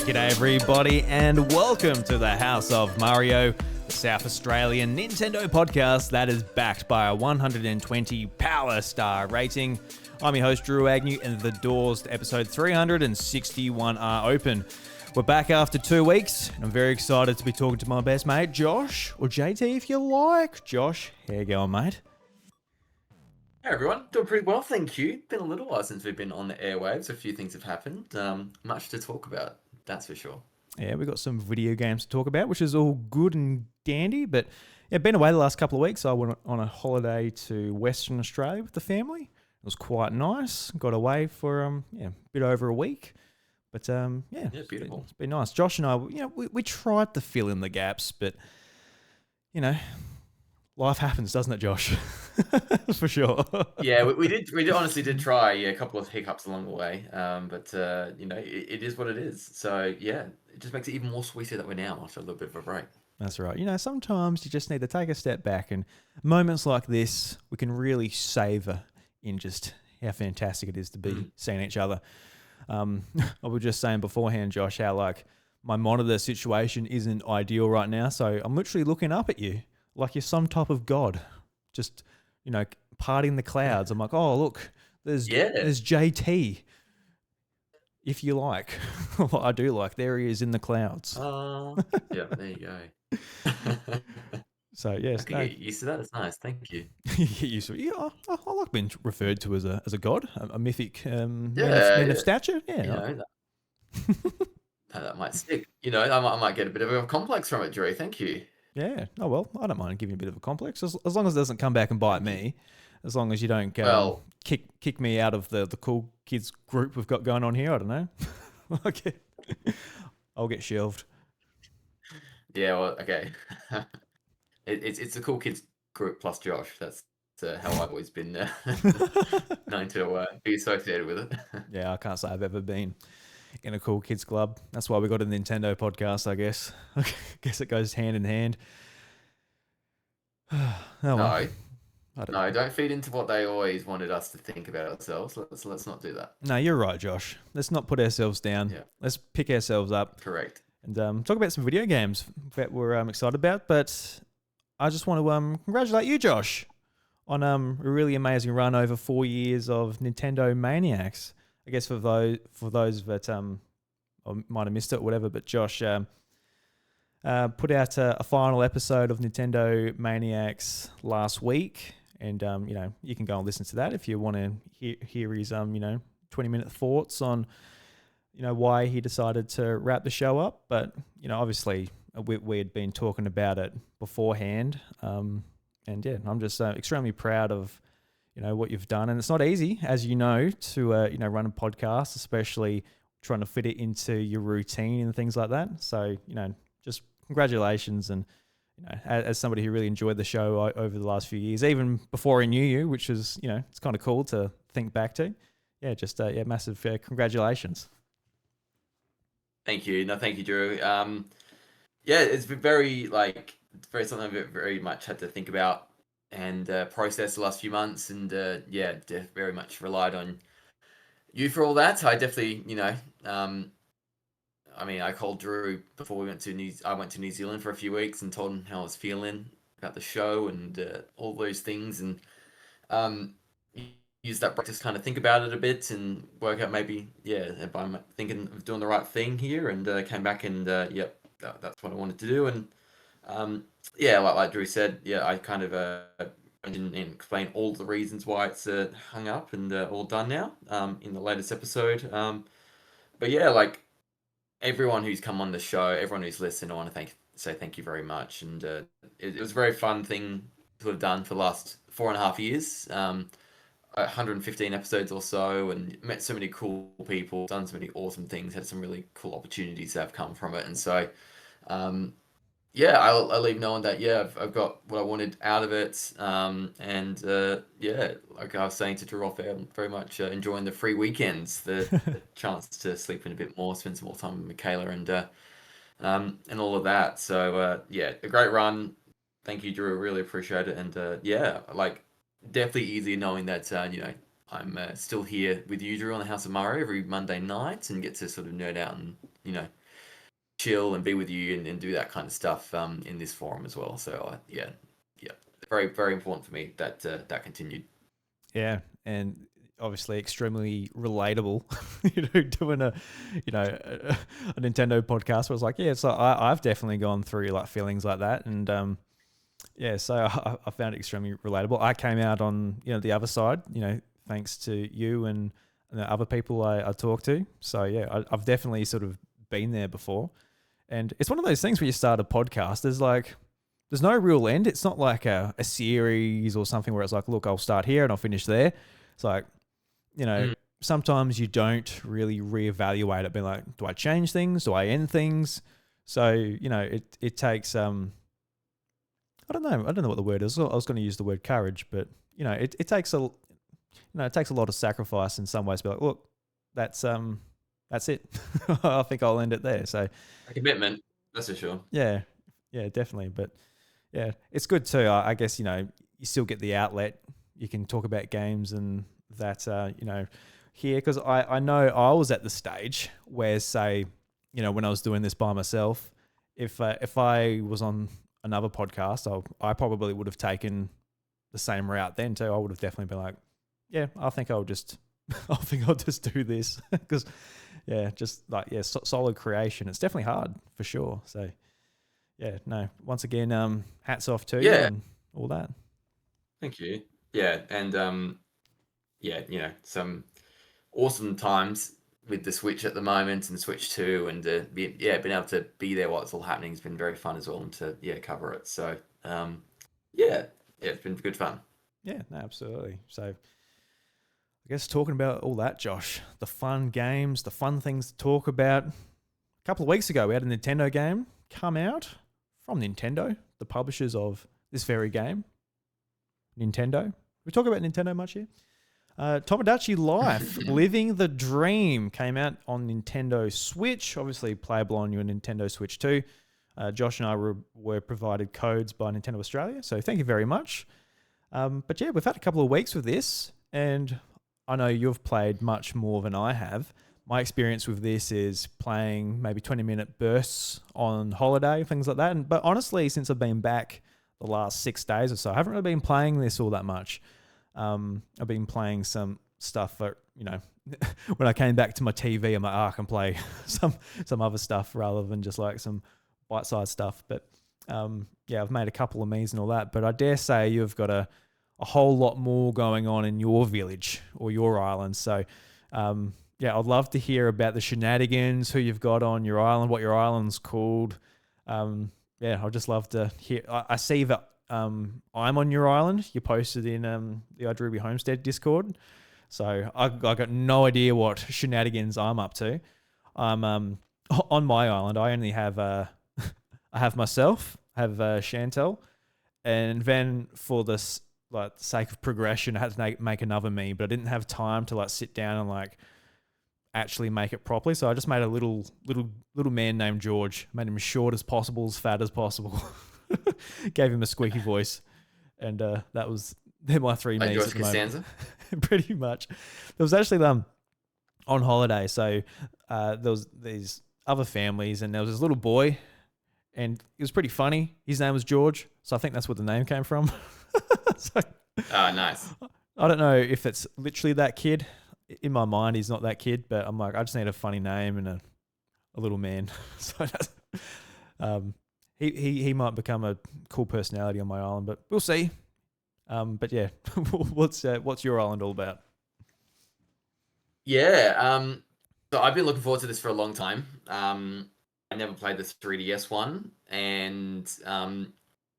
G'day everybody and welcome to the House of Mario, the South Australian Nintendo podcast that is backed by a 120 Power Star rating. I'm your host Drew Agnew and the doors to episode 361 are open. We're back after 2 weeks and I'm very excited to be talking to my best mate Josh, or JT if you like. Josh, how you going, mate? Hey everyone, doing pretty well, thank you. Been a little while since we've been on the airwaves. A few things have happened. Much to talk about, that's for sure. Yeah, we've got some video games to talk about, which is all good and dandy. But yeah, been away the last couple of weeks. I went on a holiday to Western Australia with the family. It was quite nice. Got away for a bit over a week. But Yeah, beautiful. It's been nice. Josh and I, we tried to fill in the gaps, but life happens, doesn't it, Josh? For sure. Yeah, we honestly did try a couple of hiccups along the way, but it is what it is. So yeah, it just makes it even more sweeter that we're now after a little bit of a break. That's right. Sometimes you just need to take a step back, and moments like this, we can really savor in just how fantastic it is to be seeing each other. I was just saying beforehand, Josh, how like my monitor situation isn't ideal right now, so I'm literally looking up at you like you're some type of god, just parting the clouds. I'm like, oh look, there's JT, if you like. Well, I do like. There he is in the clouds. Yeah, there you go. So yes, I can get used to that. It's nice. Thank you. I like being referred to as a god, a mythic man of stature. Yeah, that might stick. I might get a bit of a complex from it, Drew. Thank you. Yeah. Oh well, I don't mind giving you a bit of a complex as long as it doesn't come back and bite me. As long as you don't kick me out of the cool kids group we've got going on here. I don't know. Okay, I'll get shelved. Yeah. Well, okay. It's the cool kids group plus Josh. That's how I've always been known to be associated with it. Yeah, I can't say I've ever been in a cool kids club. That's why we got a Nintendo podcast, I guess. I guess it goes hand in hand. No, don't feed into what they always wanted us to think about ourselves. Let's not do that. No, you're right, Josh. Let's not put ourselves down. Yeah. Let's pick ourselves up. Correct. And talk about some video games that we're excited about. But I just want to congratulate you, Josh, on a really amazing run over 4 years of Nintendo Maniacs. I guess for those that might have missed it or whatever, but Josh put out a final episode of Nintendo Maniacs last week, and you can go and listen to that if you want to hear his 20-minute thoughts on why he decided to wrap the show up. But obviously we had been talking about it beforehand, and yeah, I'm just extremely proud of what you've done. And it's not easy, as to run a podcast, especially trying to fit it into your routine and things like that. So just congratulations. And as somebody who really enjoyed the show over the last few years, even before I knew you, which is it's kind of cool to think back to. Yeah, just massive congratulations. Thank you. No, thank you, Drew. It's been very something I've very much had to think about and process the last few months, and very much relied on you for all that. I definitely, I called Drew before we went to I went to New Zealand for a few weeks and told him how I was feeling about the show and all those things, and use that break to kind of think about it a bit and work out maybe if I'm thinking of doing the right thing here, and came back and that's what I wanted to do. And like Drew said, I kind of didn't explain all the reasons why it's hung up and all done now in the latest episode. But everyone who's come on the show, everyone who's listened, I want to say thank you very much. And it was a very fun thing to have done for the last 4.5 years. 115 episodes or so, and met so many cool people, done so many awesome things, had some really cool opportunities that have come from it. And so I leave knowing that I've got what I wanted out of it, like I was saying to Drew off air, I'm very much enjoying the free weekends, the chance to sleep in a bit more, spend some more time with Michaela, and all of that. So a great run. Thank you, Drew. Really appreciate it. And definitely easy knowing that I'm still here with you, Drew, on the House of Mario every Monday night, and get to sort of nerd out and chill and be with you and do that kind of stuff in this forum as well. So yeah, very very important for me that that continued. Yeah, and obviously extremely relatable. Doing a Nintendo podcast where it's like, yeah, so I've definitely gone through like feelings like that, and yeah, so I found it extremely relatable. I came out on the other side, thanks to you and the other people I talked to. So yeah, I've definitely sort of been there before, and it's one of those things where you start a podcast. There's no real end. It's not like a series or something where it's like, look, I'll start here and I'll finish there. It's like, you know, Mm. sometimes you don't really reevaluate it, being like, do I change things? Do I end things? So, it takes I don't know what the word is. I was going to use the word courage, but it takes it takes a lot of sacrifice in some ways to be like, look, that's it. I think I'll end it there. So A commitment, that's for sure. yeah, yeah, definitely. But yeah, it's good too. I guess you still get the outlet. You can talk about games and that here, because I know I was at the stage where, say, when I was doing this by myself, if I was on another podcast, I probably would have taken the same route then too. I would have definitely been like, yeah, I think I'll just I think I'll just do this because yeah, just like solid creation. It's definitely hard for sure. So yeah, no. Once again, hats off to you Yeah, and all that. thank you. Yeah, and yeah, some awesome times with the Switch at the moment and the Switch 2 and being able to be there while it's all happening has been very fun as well and to cover it. So yeah, it's been good fun. Yeah, no, absolutely. So I guess talking about all that, Josh, the fun games, the fun things to talk about. A couple of weeks ago, we had a Nintendo game come out from Nintendo, the publishers of this very game, Nintendo. We talk about Nintendo much here. Tomodachi Life, Living the Dream, came out on Nintendo Switch, obviously playable on your Nintendo Switch too. Josh and I were provided codes by Nintendo Australia, so thank you very much. But yeah, we've had a couple of weeks with this, and I know you've played much more than I have. My experience with this is playing maybe 20-minute bursts on holiday, things like that. But honestly, since I've been back the last 6 days or so, I haven't really been playing this all that much. I've been playing some stuff that, when I came back to my TV, I'm like, I can play some other stuff rather than just like some bite-sized stuff. But yeah, I've made a couple of me's and all that. But I dare say you've got a whole lot more going on in your village or your island. So yeah, I'd love to hear about the shenanigans, who you've got on your island, what your island's called. Yeah, I'd just love to hear. I see that I'm on your island. You posted in the iDruby Homestead Discord. So I got no idea what shenanigans I'm up to. I'm on my island. I only have I have myself, I have Chantel, and then for this like sake of progression, I had to make another me, but I didn't have time to like sit down and like actually make it properly. So I just made a little man named George. Made him as short as possible, as fat as possible. Gave him a squeaky voice, and they're my three Like me's George at the moment. Costanza. Pretty much. There was actually on holiday, so there was these other families, and there was this little boy, and it was pretty funny. His name was George, so I think that's where the name came from. So, Ah, nice. I don't know if it's literally that kid. In my mind, he's not that kid, but I'm like, I just need a funny name and a little man. So um, he might become a cool personality on my island, but we'll see. But yeah, what's your island all about? Yeah, so I've been looking forward to this for a long time. I never played the 3DS one, and this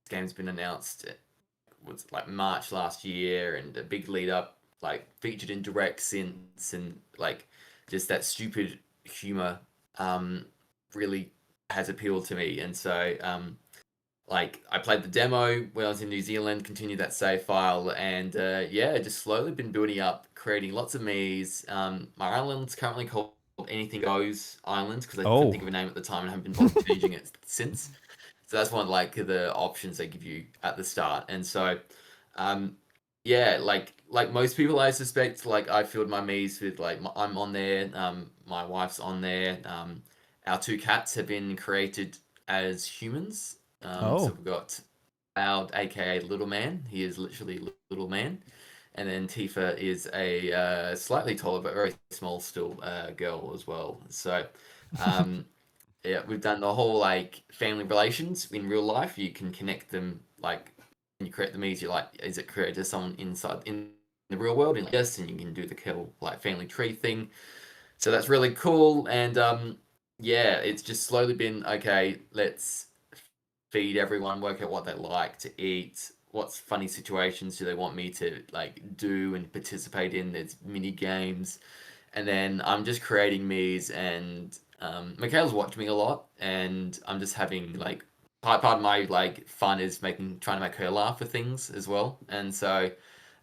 game's been announced. Was like March last year, and a big lead up, like featured in direct since, and like just that stupid humor, really has appealed to me, and so like I played the demo when I was in New Zealand, continued that save file, and yeah, just slowly been building up, creating lots of me's. My island's currently called Anything Goes Island because I couldn't Oh, think of a name at the time and haven't been bothered changing it since. So that's one of like the options they give you at the start, and so um, yeah, like most people, I suspect, like I filled my me's with like I'm on there, my wife's on there, our two cats have been created as humans. So Oh. we've got Cloud, aka Little Man. He is literally Little Man. And then Tifa is a slightly taller but very small still girl as well. So um, yeah, we've done the whole like family relations in real life. You can connect them like when you create them easier. Like, is it created as someone inside in the real world? And yes, and you can do the kill like family tree thing. So that's really cool. And yeah, it's just slowly been okay. Let's feed everyone, work out what they like to eat. What's funny situations do they want me to like do and participate in? There's mini games, and then I'm just creating me's, and Michaela's watching me a lot, and I'm just having like part of my like fun is trying to make her laugh for things as well, and so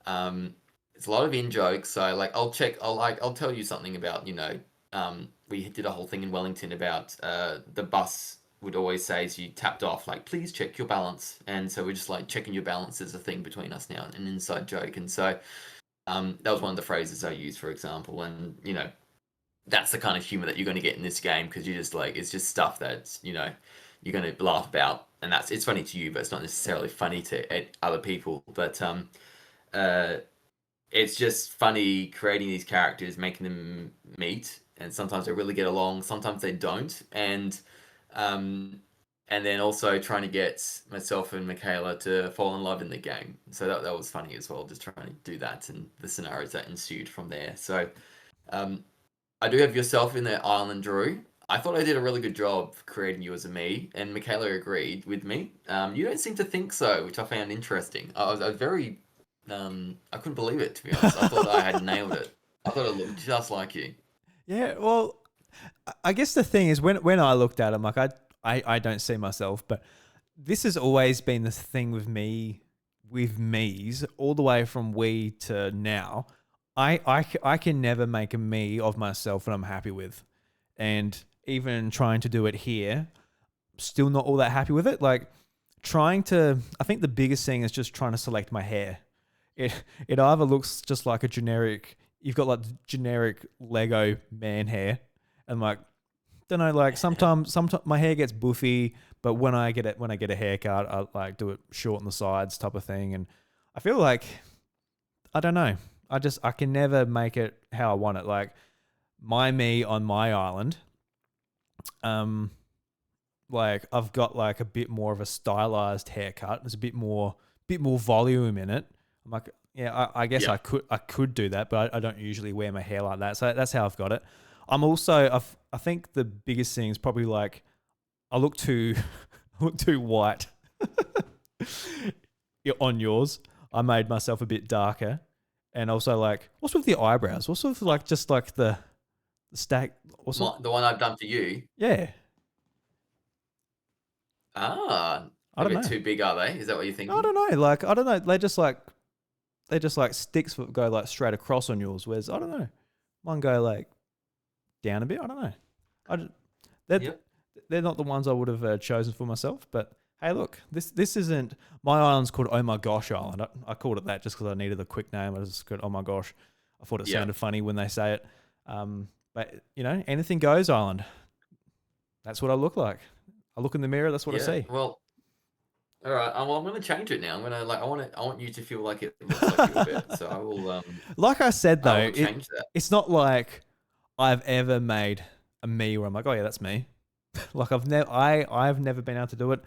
um, it's a lot of in jokes. So like I'll tell you something about we did a whole thing in Wellington about the bus would always say as you tapped off like please check your balance, and so we're just like checking your balance is a thing between us now, an inside joke, and so that was one of the phrases I used, for example, and that's the kind of humor that you're going to get in this game because you just like it's just stuff that you're going to laugh about, and it's funny to you, but it's not necessarily funny to other people. But uh, it's just funny creating these characters, making them meet, and sometimes they really get along, sometimes they don't, um, and then also trying to get myself and Michaela to fall in love in the game. So that was funny as well, just trying to do that and the scenarios that ensued from there. So um, I do have yourself in the island, Drew. I thought I did a really good job creating you as a me, and Michaela agreed with me. You don't seem to think so, which I found interesting. I was very, I couldn't believe it, to be honest. I thought I had nailed it. I thought it looked just like you. Yeah, well, I guess the thing is when I looked at him, like I don't see myself, but this has always been the thing with me's all the way from we to now. I can never make a me of myself that I'm happy with, and even trying to do it here, still not all that happy with it. Like I think the biggest thing is just trying to select my hair. It either looks just like a generic. You've got like generic Lego man hair, and like don't know. Like sometimes my hair gets boofy, but when I get a haircut, I like do it short on the sides type of thing, and I feel like I don't know. I can never make it how I want it. Like my me on my island, um, like I've got like a bit more of a stylized haircut. There's a bit more volume in it. I'm like, yeah, I guess Yeah. I could do that, but I don't usually wear my hair like that. So that's how I've got it. I'm also I think the biggest thing is probably like I look too I look too white on yours. I made myself a bit darker, and also like what's with the eyebrows? What's with like just like the stack? What's up? The one I've done for you. Yeah, Ah, I a don't bit know. too big, are they? Is that what you're I thinking? don't know. Like I don't know. They just like sticks that go like straight across on yours. Whereas I don't know, one go like down a bit. I don't know. I just, they're Yep. they're not the ones I would have chosen for myself. But hey, look, this isn't my island's called Oh My Gosh Island. I called it that just because I needed a quick name. I just called Oh My Gosh. I thought it Yep. sounded funny when they say it. But anything goes island. That's what I look like. I look in the mirror. That's what I Yeah. see. Well, all right. Well, I'm gonna change it now. I'm gonna like I want you to feel like it looks like you a bit. So Like I said I though, will change that. it's not like I've ever made a me where I'm like, oh yeah, that's me. Like I've never been able to do it.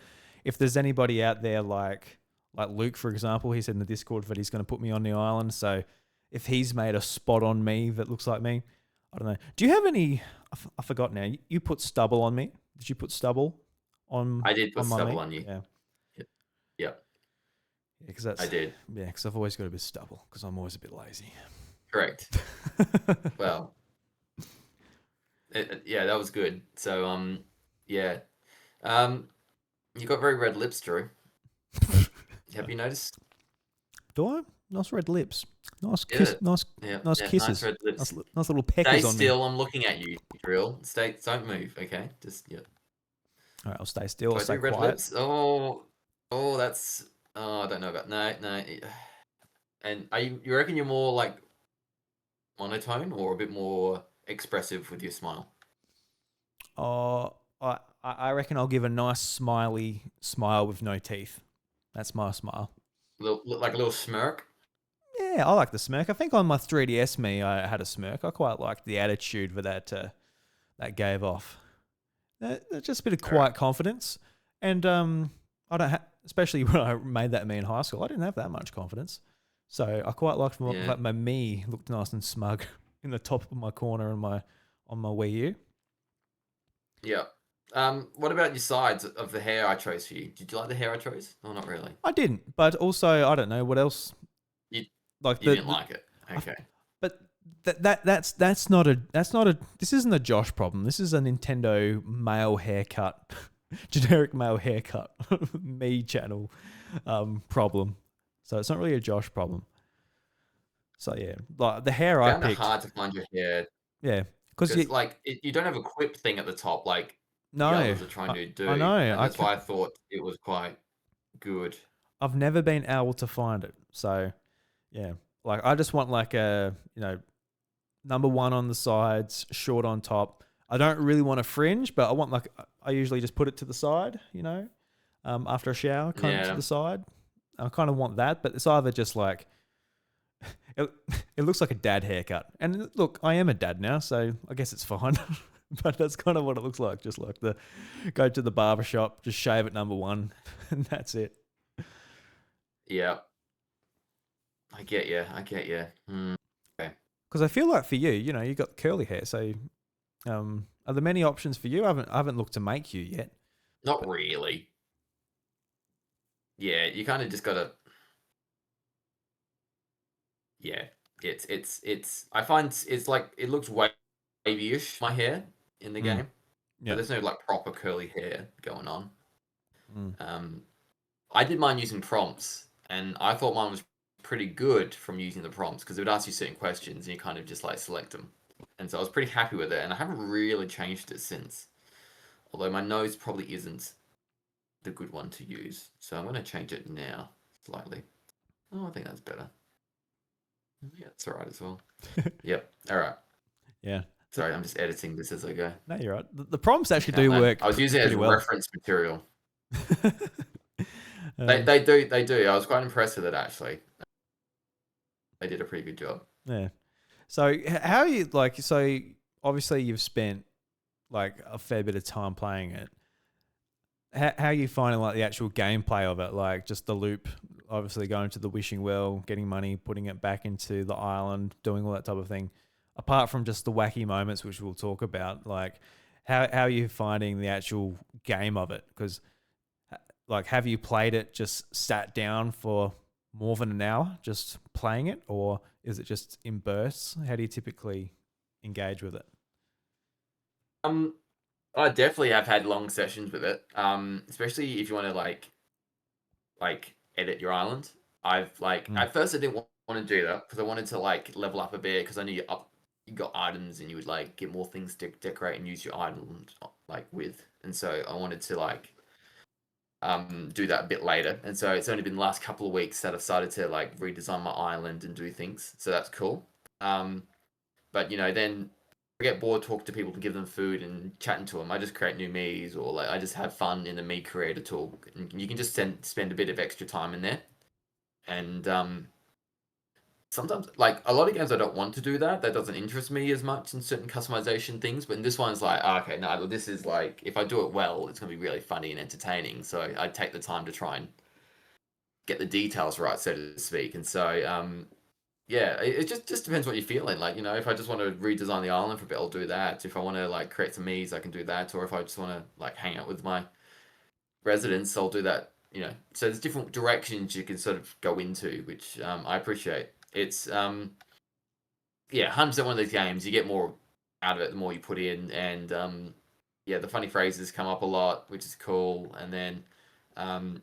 If there's anybody out there like Luke, for example, he said in the Discord that he's going to put me on the island. So if he's made a spot on me that looks like me, I don't know. Do you have any? I forgot now. You put stubble on me. Did you put stubble on I did put on my stubble me? on you. Yeah, Yep. Yep. yeah, because I that's did. yeah, because I've always got a bit of stubble because I'm always a bit lazy. Correct. Well, yeah, that was good. So yeah. Um, you got very red lips, Drew. Have you noticed? Do I? Nice red lips. Nice Yeah. kiss. Nice, Yeah. nice Yeah. Nice kisses. red lips. Nice little Stay peckers on me. still. I'm looking at you, Drill. Stay. Don't move. Okay. Just yeah. All right, I'll stay still. Do I'll I stay do red quiet. lips? Oh. Oh, that's. Oh, I don't know about no, no. And are you reckon you're more like monotone or a bit more expressive with your smile? Oh, I reckon I'll give a nice smiley smile with no teeth. That's my smile. Like a little smirk. Yeah, I like the smirk. I think on my 3DS me, I had a smirk. I quite liked the attitude that gave off. Just a bit of All right. quiet confidence, and I don't especially when I made that me in high school. I didn't have that much confidence, so I quite liked Yeah. that my me looked nice and smug in the top of my corner on my Wii U. Yeah. What about your sides of the hair I chose for you? Did you like the hair I chose? No, not really. I didn't, but also I don't know what else. You Like you didn't like it. I, Okay. but that's not a this isn't a Josh problem. This is a Nintendo male haircut, generic male haircut, me channel problem. So it's not really a Josh problem. So yeah, like the hair I Found it picked, hard to find your hair yeah, because because you like you don't have a quip thing at the top like the no, others are trying to I do, know and that's why I thought it was quite good. I've never been able to find it. So yeah, like I just want like a number one on the sides, short on top. I don't really want a fringe, but I want like I usually just put it to the side, after a shower, comb it to Yeah. the side. I kind of want that, but it's either just like it, it looks like a dad haircut. And look, I am a dad now, so I guess it's fine. But that's kind of what it looks like. Just like the go to the barber shop, just shave at number one, and that's it. Yeah. I get you. I get you. Okay. Because I feel like for you, you got curly hair, so are there many options for you? I haven't looked to make you yet. Not But really. Yeah, you kind of just gotta. Yeah, it's. I find it's like it looks wavy-ish my hair in the mm, game, but yeah, there's no like proper curly hair going on. mm, Um, I did mine using prompts, and I thought mine was pretty good from using the prompts because it would ask you certain questions and you kind of just like select them. And so I was pretty happy with it, and I haven't really changed it since. Although my nose probably isn't the good one to use, so I'm going to change it now slightly. Oh, I think that's better. Yeah, it's all right as well. Yep. All right. yeah. The, Sorry, I'm just editing this as I go. no, you're right. The prompts actually Okay, do work I was using it as pretty well. reference material. They, um, they do they do. I was quite impressed with it actually. They did a pretty good job. yeah. So how are you like? So obviously you've spent like a fair bit of time playing it. How are you finding like the actual gameplay of it? Like just the loop, obviously going to the wishing well, getting money, putting it back into the island, doing all that type of thing. Apart from just the wacky moments, which we'll talk about, like how are you finding the actual game of it? Because like, have you played it, just sat down for more than an hour just playing it, or is it just in bursts? How do you typically engage with it? Um, I definitely have had long sessions with it. Especially if you want to like edit your island. I've like Mm, at first I didn't want to do that because I wanted to like level up a bit because I knew you got items and you would like get more things to decorate and use your island like with, and so I wanted to like do that a bit later. And so it's only been the last couple of weeks that I've started to like redesign my island and do things. So that's cool. Um, but then I get bored talking to people to give them food and chatting to them. I just create new me's or like I just have fun in the me creator tool. And you can just spend a bit of extra time in there. And sometimes like a lot of games I don't want to do that. That doesn't interest me as much in certain customization things. But in this one's like, okay, no, this is like if I do it well, it's gonna be really funny and entertaining. So I take the time to try and get the details right, so to speak. And so yeah, it just depends what you're feeling. Like, if I just want to redesign the island for a bit, I'll do that. If I want to like create some me's, I can do that. Or if I just want to like hang out with my residents, I'll do that. So there's different directions you can sort of go into, which I appreciate. It's yeah, 100% one of these games. You get more out of it the more you put in, and yeah, the funny phrases come up a lot, which is cool. And then um,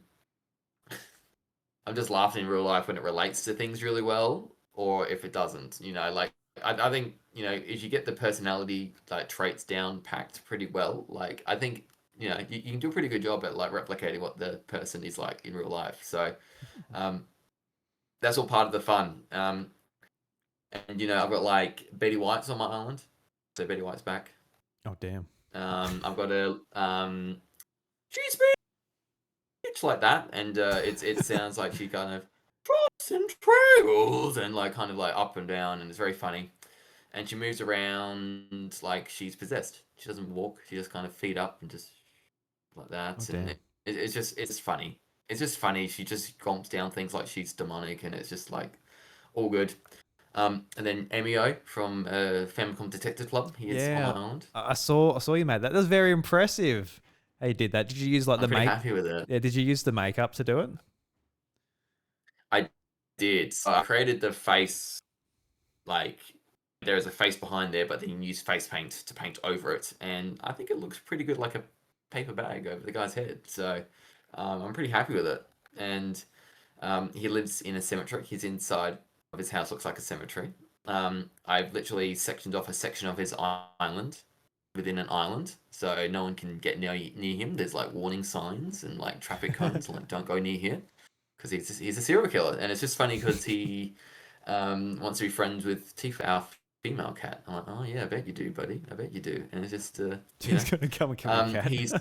I'm just laughing in real life when it relates to things really well, or if it doesn't. Like I think if you get the personality like traits down packed pretty well, like I think you can do a pretty good job at like replicating what the person is like in real life. So um, that's all part of the fun. And I've got like Betty White's on my island, so Betty White's back. oh damn. I've got a she's speech like that, and it sounds like she kind of drops and trails and like kind of like up and down, and it's very funny. And she moves around like she's possessed. She doesn't walk. She just kind of feet up and just like Oh that, and damn. it's funny. It's just funny. She just gomps down things like she's demonic, and it's just like all good. And then Emio from Famicom Detective Club. He is on my Yeah, island. I saw you made that. That was very impressive. How you did that? Did you use like I'm the pretty make? happy with it. Yeah, did you use the makeup to do it? I did. So I created the face like there is a face behind there, but then you use face paint to paint over it, and I think it looks pretty good, like a paper bag over the guy's head. So I'm pretty happy with it. And he lives in a cemetery. His inside of his house looks like a cemetery. I've literally sectioned off a section of his island within an island, so no one can get near him. There's like warning signs and like traffic cones, like don't go near here, because he's a serial killer, and it's just funny because he wants to be friends with Tifa, our female cat. I'm like, oh yeah, I bet you do, buddy. I bet you do. And it's just He's gonna come and kill your cat. he's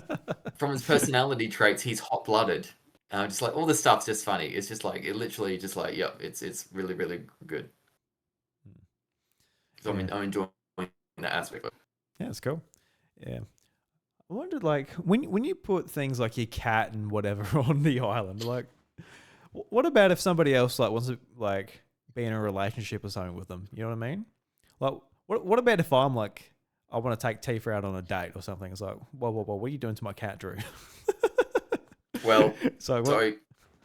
from his personality traits, he's hot blooded. Just like all this stuff's just funny. It's just like it literally just like yep, it's really really good. So Yeah, I'm enjoying that aspect. yeah, it's cool. Yeah, I wondered like when you put things like your cat and whatever on the island, like what about if somebody else like wants to like be in a relationship or something with them? You know what I mean? Like what about if I'm like I want to take Tifa out on a date or something? It's like, whoa, what are you doing to my cat, Drew? Well, So what? so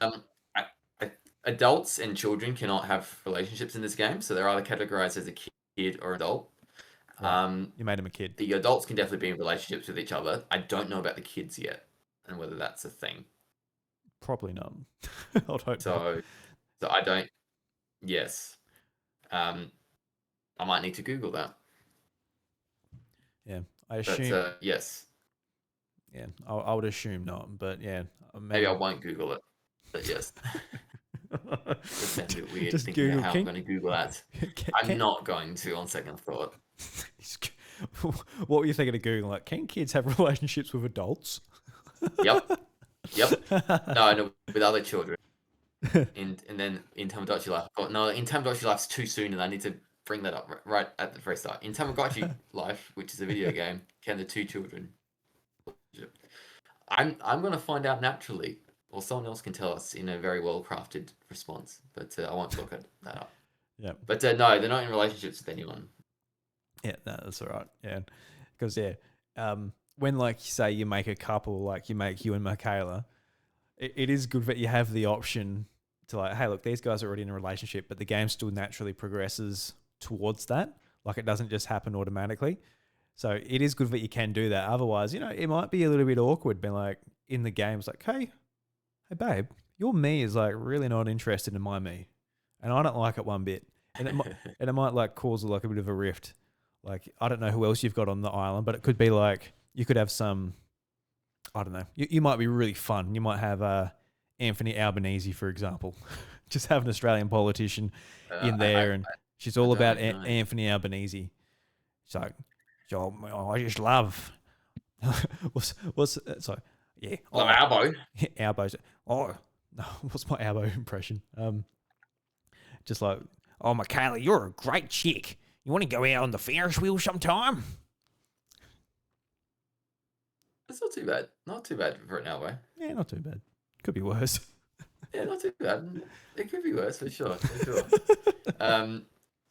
um, I, adults and children cannot have relationships in this game, so they're either categorized as a kid or adult. Right, Um, you made him a kid. the adults can definitely be in relationships with each other. I don't know about the kids yet and whether that's a thing. Probably not. I'd hope not. So, so I don't. Yes, um, I might need to Google that. Yeah, I But assume. yes, Yeah, I would assume not. But yeah, maybe I maybe. won't Google it. But yes, it sounds a bit weird Just thinking about Google how I'm can, going to Google that. I'm can not going to on second thought. what were you thinking of Google? Like, can kids have relationships with adults? Yep, yep. No, no, with other children. And then in Tomodachi Life, I thought, no, in Tomodachi Life's too soon, and I need to bring that up right at the very start. In Tamagotchi Life, which is a video game, can the two children? I'm gonna find out naturally, or someone else can tell us in a very well crafted response. But I won't look at that up. Yeah, But no, they're not in relationships with anyone. yeah, no, that's all right. Yeah, because when like say you make a couple, like you make you and Michaela, it is good that you have the option to like, hey, look, these guys are already in a relationship, but the game still naturally progresses towards that. Like it doesn't just happen automatically. So it is good that you can do that. Otherwise, it might be a little bit awkward being like in the game, it's like, hey babe, your me is like really not interested in my me. And I don't like it one bit. And it might like cause like a bit of a rift. Like I don't know who else you've got on the island, but it could be like you could have some I don't know. You might be really fun. You might have Anthony Albanese, for example. Just have an Australian politician in there, and she's I all about don't know. Anthony Albanese. She's like, so I just love. what's so yeah. Love Oh, Albo. Albo's. Oh, no, what's my Albo impression? Just like, oh, Michaela, you're a great chick. You want to go out on the Ferris wheel sometime? It's not too bad. Not too bad for an Albo. Yeah, not too bad. Could be worse. Yeah, not too bad. It could be worse for sure. For sure.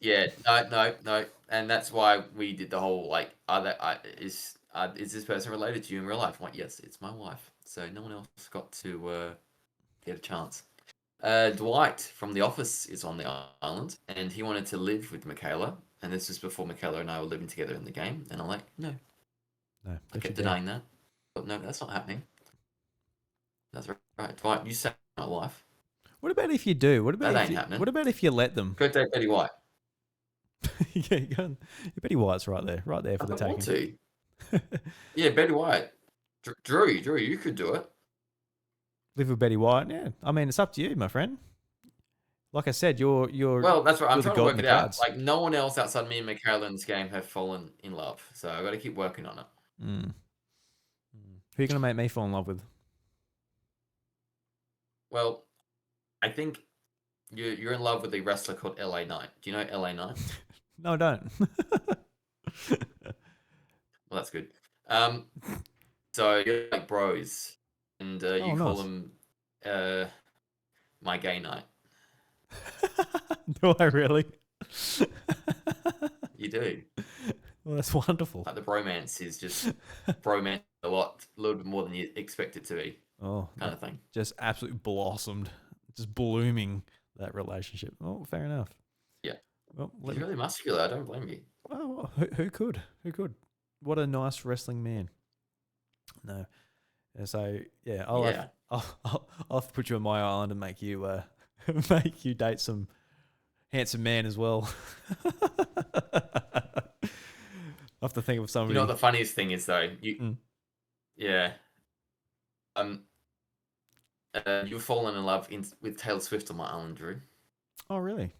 Yeah, no, and that's why we did the whole like, is this person related to you in real life? I'm like, yes, it's my wife. So no one else got to get a chance. Dwight from The Office is on the island, and he wanted to live with Michaela, and this was before Michaela and I were living together in the game, and I'm like, no, No, I kept denying that, but no, that's not happening. That's right, Dwight, you saved my life. What about if you do? What about That if ain't you? happening. What about if you let them? Go date Betty White. Yeah, Betty White's right there for I the don't want taking. to. Yeah, Betty White. Drew, you could do it. Live with Betty White. Yeah, I mean it's up to you, my friend. Like I said, you're Well, that's right. I'm you're the trying to god in work the it out. cards. Like no one else outside me and Michaela in this game have fallen in love, so I got to keep working on it. Mm. Who are you gonna make me fall in love with? Well, I think you're in love with a wrestler called LA Knight. Do you know LA Knight? No, I don't. Well, that's good. Um, so you're like bros, and Oh, you call nice. him my gay knight. Do I really? You do. Well, that's wonderful. Like the bromance is just bromance a little bit more than you expect it to be, Oh, kind that of thing. just absolutely blossomed, just blooming that relationship. Oh, fair enough. Yeah, Well, let he's me. really muscular. I don't blame you. Oh, who could? Who could? What a nice wrestling man. No. And so yeah, Yeah, I'll have to put you on my island and make you make you date some handsome man as well. I have to think of you know what somebody. the funniest thing is though? Mm. Yeah, um, you've fallen in love with Taylor Swift on my island, Drew. Oh, really?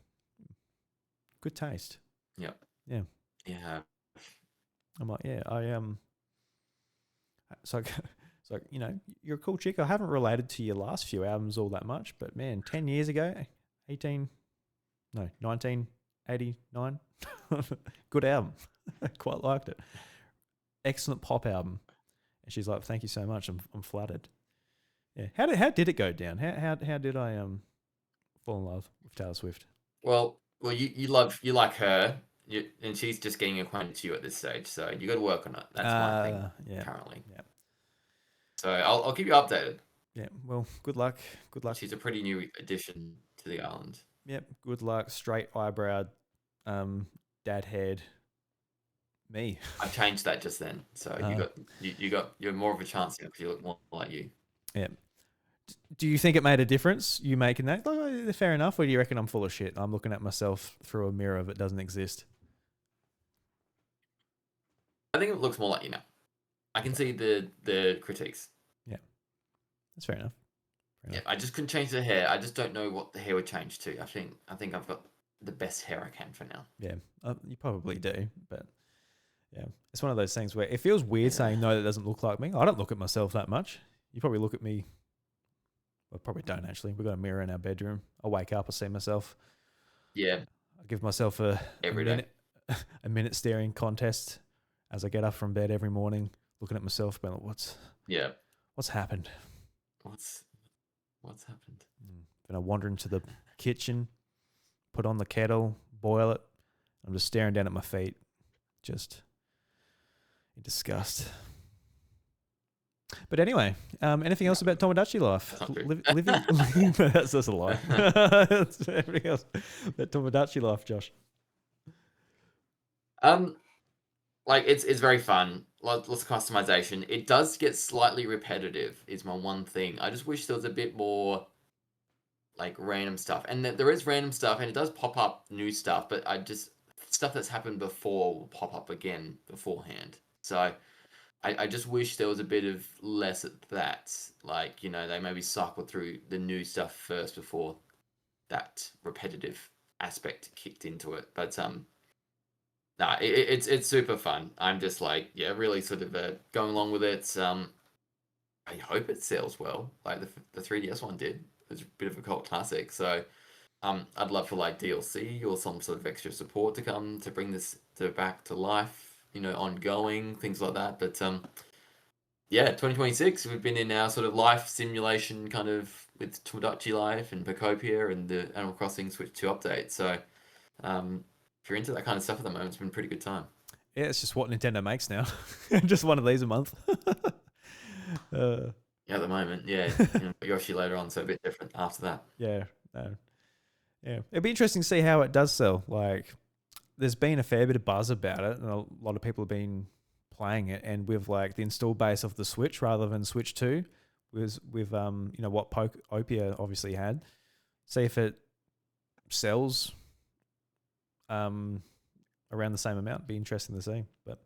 Good taste. Yep. Yeah. Yeah. I'm like, yeah, so so you're a cool chick. I haven't related to your last few albums all that much, but man, 10 years ago, 18 no, 1989. Good album. I quite liked it. Excellent pop album. And she's like, "Thank you so much. I'm flattered." Yeah. How did it go down? How did I fall in love with Taylor Swift? Well, you like her, and she's just getting acquainted to you at this stage. So you got to work on it. That's my thing Yeah. currently. Yeah. So I'll keep you updated. Yeah. Well, good luck. Good luck. She's a pretty new addition to the island. Yep. Good luck. Straight eyebrowed, um, dad haired me. I've changed that just then, so Uh, you're more of a chance now because you look more like you. yeah. Do you think it made a difference? You making that? Fair enough. Or do you reckon I'm full of shit? I'm looking at myself through a mirror that doesn't exist. I think it looks more like you now. I can Okay. see the critiques. Yeah. That's fair enough. Fair Yeah, enough. I just couldn't change the hair. I just don't know what the hair would change to. I think I've got the best hair I can for now. Yeah. You probably do, but yeah, it's one of those things where it feels weird Yeah. saying no, that doesn't look like me. I don't look at myself that much. You probably look at me. Well, probably don't actually. We've got a mirror in our bedroom. I wake up, I see myself. Yeah, I give myself a every day. minute, a minute staring contest as I get up from bed every morning, looking at myself, being like, Yeah. what's happened? What's what's happened? Then I wander into the kitchen, put on the kettle, boil it. I'm just staring down at my feet, just in disgust. But anyway, anything else about Tomodachi Life? That's not true. Living, that's a lie. That's everything else about Tomodachi Life, Josh. Um, like it's very fun. Lots of customization. It does get slightly repetitive. Is my one thing. I just wish there was a bit more like random stuff. And there is random stuff, and it does pop up new stuff. But I just stuff that's happened before will pop up again beforehand. So I just wish there was a bit of less at that. Like they maybe cycle through the new stuff first before that repetitive aspect kicked into it. But nah, it's super fun. I'm just like, yeah, really sort of going along with it. I hope it sells well. Like the 3DS one did. It's a bit of a cult classic. So I'd love for like DLC or some sort of extra support to come to bring this to back to life. Ongoing things like that. But yeah, 2026. We've been in our sort of life simulation kind of with Tomodachi Life and Pacopia and the Animal Crossing Switch 2 update. So if you're into that kind of stuff at the moment, it's been a pretty good time. Yeah, it's just what Nintendo makes now. Just one of these a month. Yeah, at the moment, yeah. Yoshi later on, so a bit different after that. Yeah, no, yeah. It'd be interesting to see how it does sell. Like, there's been a fair bit of buzz about it, and a lot of people have been playing it. And with like the install base of the Switch rather than Switch 2, with what Opia obviously had. See if it sells around the same amount. Be interesting to see. But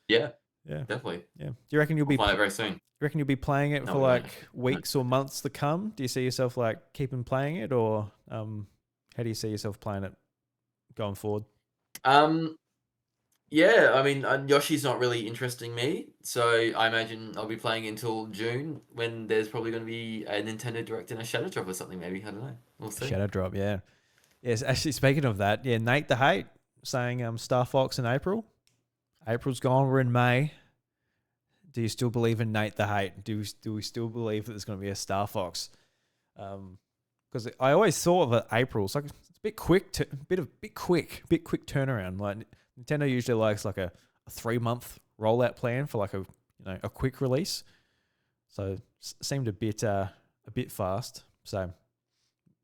Yeah, yeah, definitely. yeah. Do you reckon you'll We'll be find out very soon. You reckon you'll be playing it No, for we won't. like weeks or months to come? Do you see yourself like keeping playing it, or how do you see yourself playing it going forward? Um, Yeah, I mean, Yoshi's not really interesting me, so I imagine I'll be playing until June when there's probably going to be a Nintendo Direct and a Shadow Drop or something. Maybe I don't know. We'll see. Shadow Drop, yeah. Yes, actually, speaking of that, yeah, Nate the Hate saying Star Fox in April. April's gone. We're in May. Do you still believe in Nate the Hate? Do we still believe that there's going to be a Star Fox? Because I always thought of April. It's like it's a bit quick, bit quick turnaround. Like Nintendo usually likes like a 3 month rollout plan for like a quick release. So seemed a bit fast. So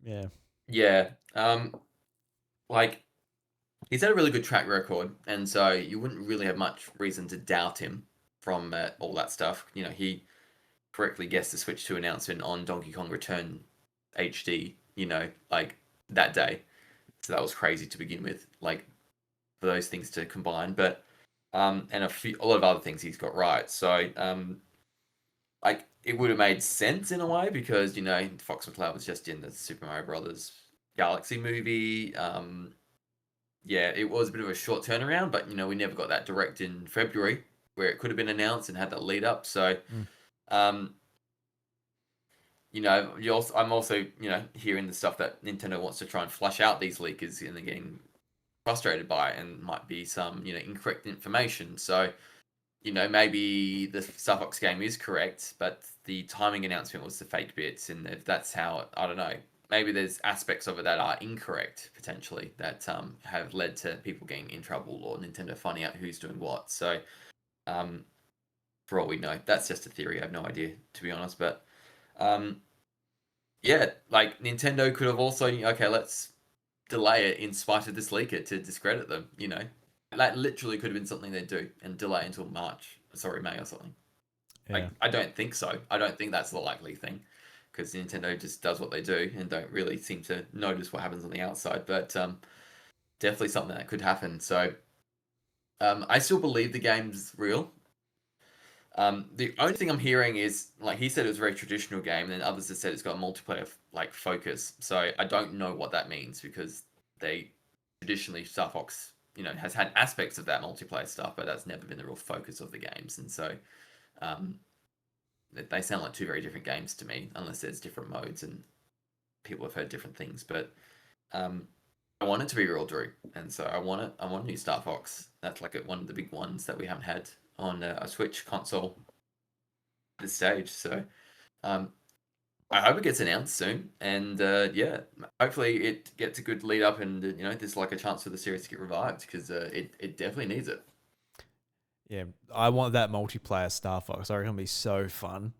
yeah, Yeah, like he's had a really good track record, and so you wouldn't really have much reason to doubt him from all that stuff. He correctly guessed the Switch 2 announcement on Donkey Kong Return HD. Like that day, so that was crazy to begin with. Like for those things to combine, but and a lot of other things he's got right. So like it would have made sense in a way because Fox McCloud was just in the Super Mario Brothers Galaxy movie. Yeah, it was a bit of a short turnaround, but we never got that direct in February where it could have been announced and had that lead up. So, um, I'm also hearing the stuff that Nintendo wants to try and flush out these leakers and they're getting frustrated by it and might be some incorrect information. So, maybe the Star Fox game is correct, but the timing announcement was the fake bits, and if that's how I don't know. Maybe there's aspects of it that are incorrect potentially that have led to people getting in trouble or Nintendo finding out who's doing what. So, um, for all we know, that's just a theory. I have no idea to be honest, but um, yeah, like Nintendo could have also okay, let's delay it in spite of this leaker to discredit them. That literally could have been something they'd do and delay until May or something. yeah, I don't think so. I don't think that's the likely thing because Nintendo just does what they do and don't really seem to notice what happens on the outside. But definitely something that could happen. So I still believe the game's real. The only thing I'm hearing is like he said it was a very traditional game, and then others have said it's got a multiplayer like focus. So I don't know what that means because they traditionally Star Fox has had aspects of that multiplayer stuff, but that's never been the real focus of the games, and so um, they sound like two very different games to me, unless there's different modes and people have heard different things. But um, I want it to be real, Drew, and so I want it. I want new Star Fox. That's like one of the big ones that we haven't had on a Switch console at this stage. So um, I hope it gets announced soon, and yeah, hopefully it gets a good lead up, and there's like a chance for the series to get revived because it definitely needs it. yeah. I want that multiplayer Star Fox. I reckon it'll be so fun.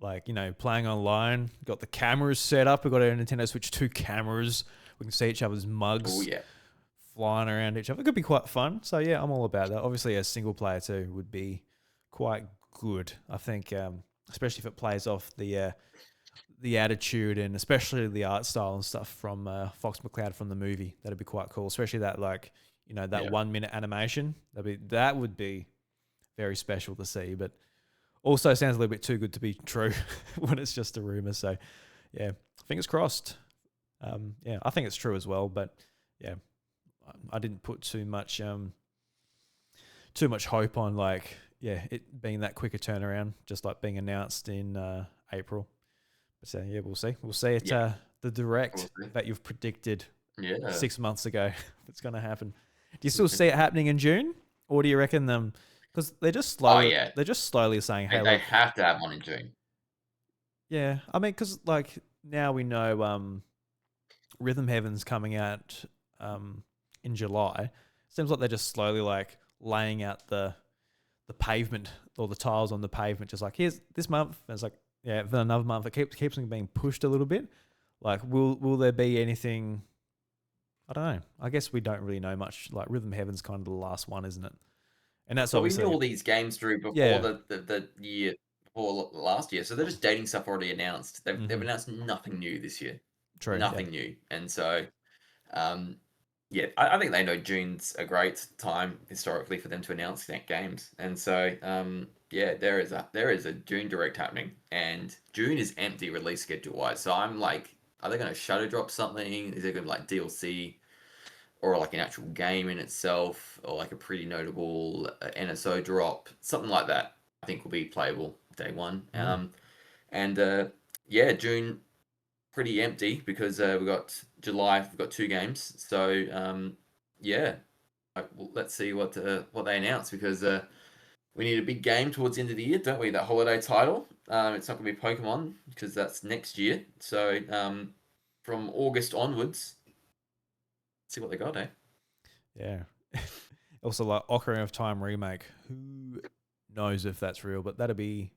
Like playing online. Got the cameras set up. We've got a Nintendo Switch 2 cameras. We can see each other's Oh mugs yeah, flying around each other. It could be quite fun. So yeah, I'm all about that. Obviously, a single player too would be quite good. I think, especially if it plays off the attitude and especially the art style and stuff from Fox McCloud from the movie. That'd be quite cool. Especially that that yeah. 1 minute animation. That would be very special to see. But also sounds a little bit too good to be true when it's just a rumor. So yeah, fingers crossed. Yeah, I think it's true as well. But yeah, I didn't put too much hope on it being that quicker turnaround, just like being announced in April. But so yeah, we'll see. We'll see it Yeah, the we'll direct see. that you've predicted Yeah. 6 months ago if it's going to happen. Do you still see it happening in June, or do you reckon them? Because Oh yeah, they're just slowly saying, "Hey, they look, have to have one in June. yeah." I mean, because like now we know Rhythm Heaven's coming out in July. Seems like they're just slowly like laying out the pavement or the tiles on the pavement, just like here's this month. And it's like yeah, for another month. It keeps on being pushed a little bit. Like will there be anything? I don't know. I guess we don't really know much. Like Rhythm Heaven's kind of the last one, isn't it? And that's But we knew obviously all these games through before yeah, the year before last year, so they're just dating stuff already announced. They've hmm announced nothing new this year, true, yeah, nothing new, and so um, yeah, I think they know June's a great time historically for them to announce games, and so yeah, there is a June direct happening, and June is empty release schedule wise. So I'm like, are they going to shadow drop something? Is it going to be like DLC? or like an actual game in itself, or like a pretty notable NSO drop, something like that. I think will be playable day one. Mm. And yeah, June pretty empty because we got July. We've got 2 games, so yeah. Well, let's see what they announce because we need a big game towards the end of the year, don't we? That holiday title. It's not going to be Pokemon because that's next year. So from August onwards, see what they got, eh? Yeah. Also, like Ocarina of Time remake. Who knows if that's real? But that'd be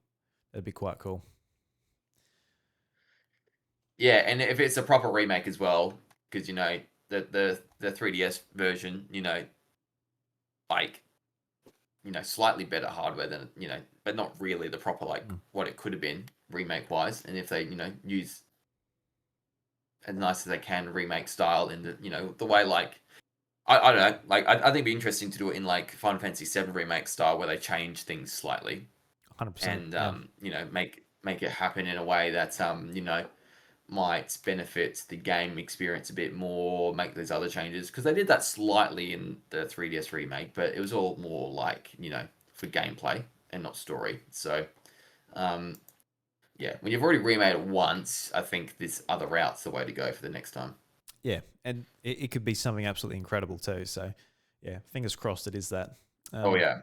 quite cool. Yeah, and if it's a proper remake as well, because the 3DS version, like slightly better hardware than but not really the proper like Mm. what it could have been remake wise. And if they use as nice as they can remake style in the way like I don't know, like I think it'd be interesting to do it in like Final Fantasy VII remake style where they change things slightly 100%. and Yeah. make it happen in a way that might benefit the game experience a bit more, make those other changes because they did that slightly in the 3DS remake, but it was all more like for gameplay and not story. So um, yeah, when you've already remade it once, I think this other route's the way to go for the next time. Yeah. And it could be something absolutely incredible too. So, yeah, fingers crossed it is that. Oh Um, yeah,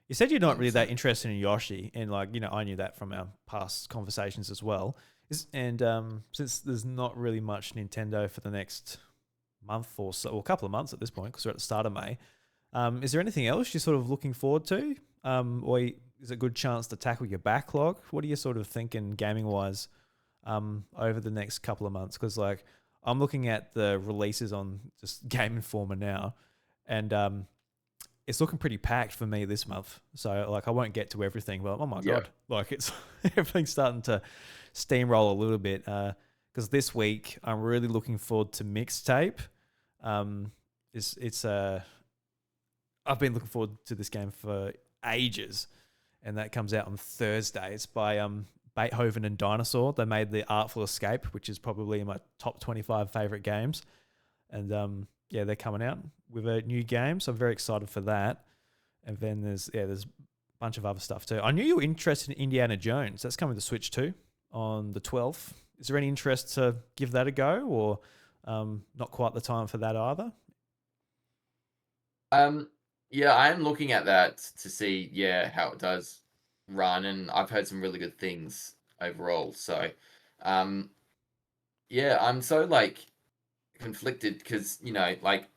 you said you're not really that 100%. interested in Yoshi, and like I knew that from our past conversations as well. And since there's not really much Nintendo for the next month or so, or a couple of months at this point, because we're at the start of May, is there anything else you're sort of looking forward to? Or is it a good chance to tackle your backlog? What are you sort of thinking gaming wise over the next couple of months? Because like I'm looking at the releases on just Game Informer now, and it's looking pretty packed for me this month. So like I won't get to everything, but oh my Yeah. god, like it's everything's starting to steamroll a little bit. Because this week I'm really looking forward to Mixtape. It's I've been looking forward to this game for ages, and that comes out on Thursday. It's by Beethoven and Dinosaur. They made The Artful Escape, which is probably in my top 25 favorite games. And yeah, they're coming out with a new game, so I'm very excited for that. And then there's a bunch of other stuff too. I knew you were interested in Indiana Jones. That's coming to Switch too on the 12th. Is there any interest to give that a go, or not quite the time for that either? Um, yeah, I am looking at that to see, yeah, how it does run, and I've heard some really good things overall. So, um, yeah, I'm so like conflicted because like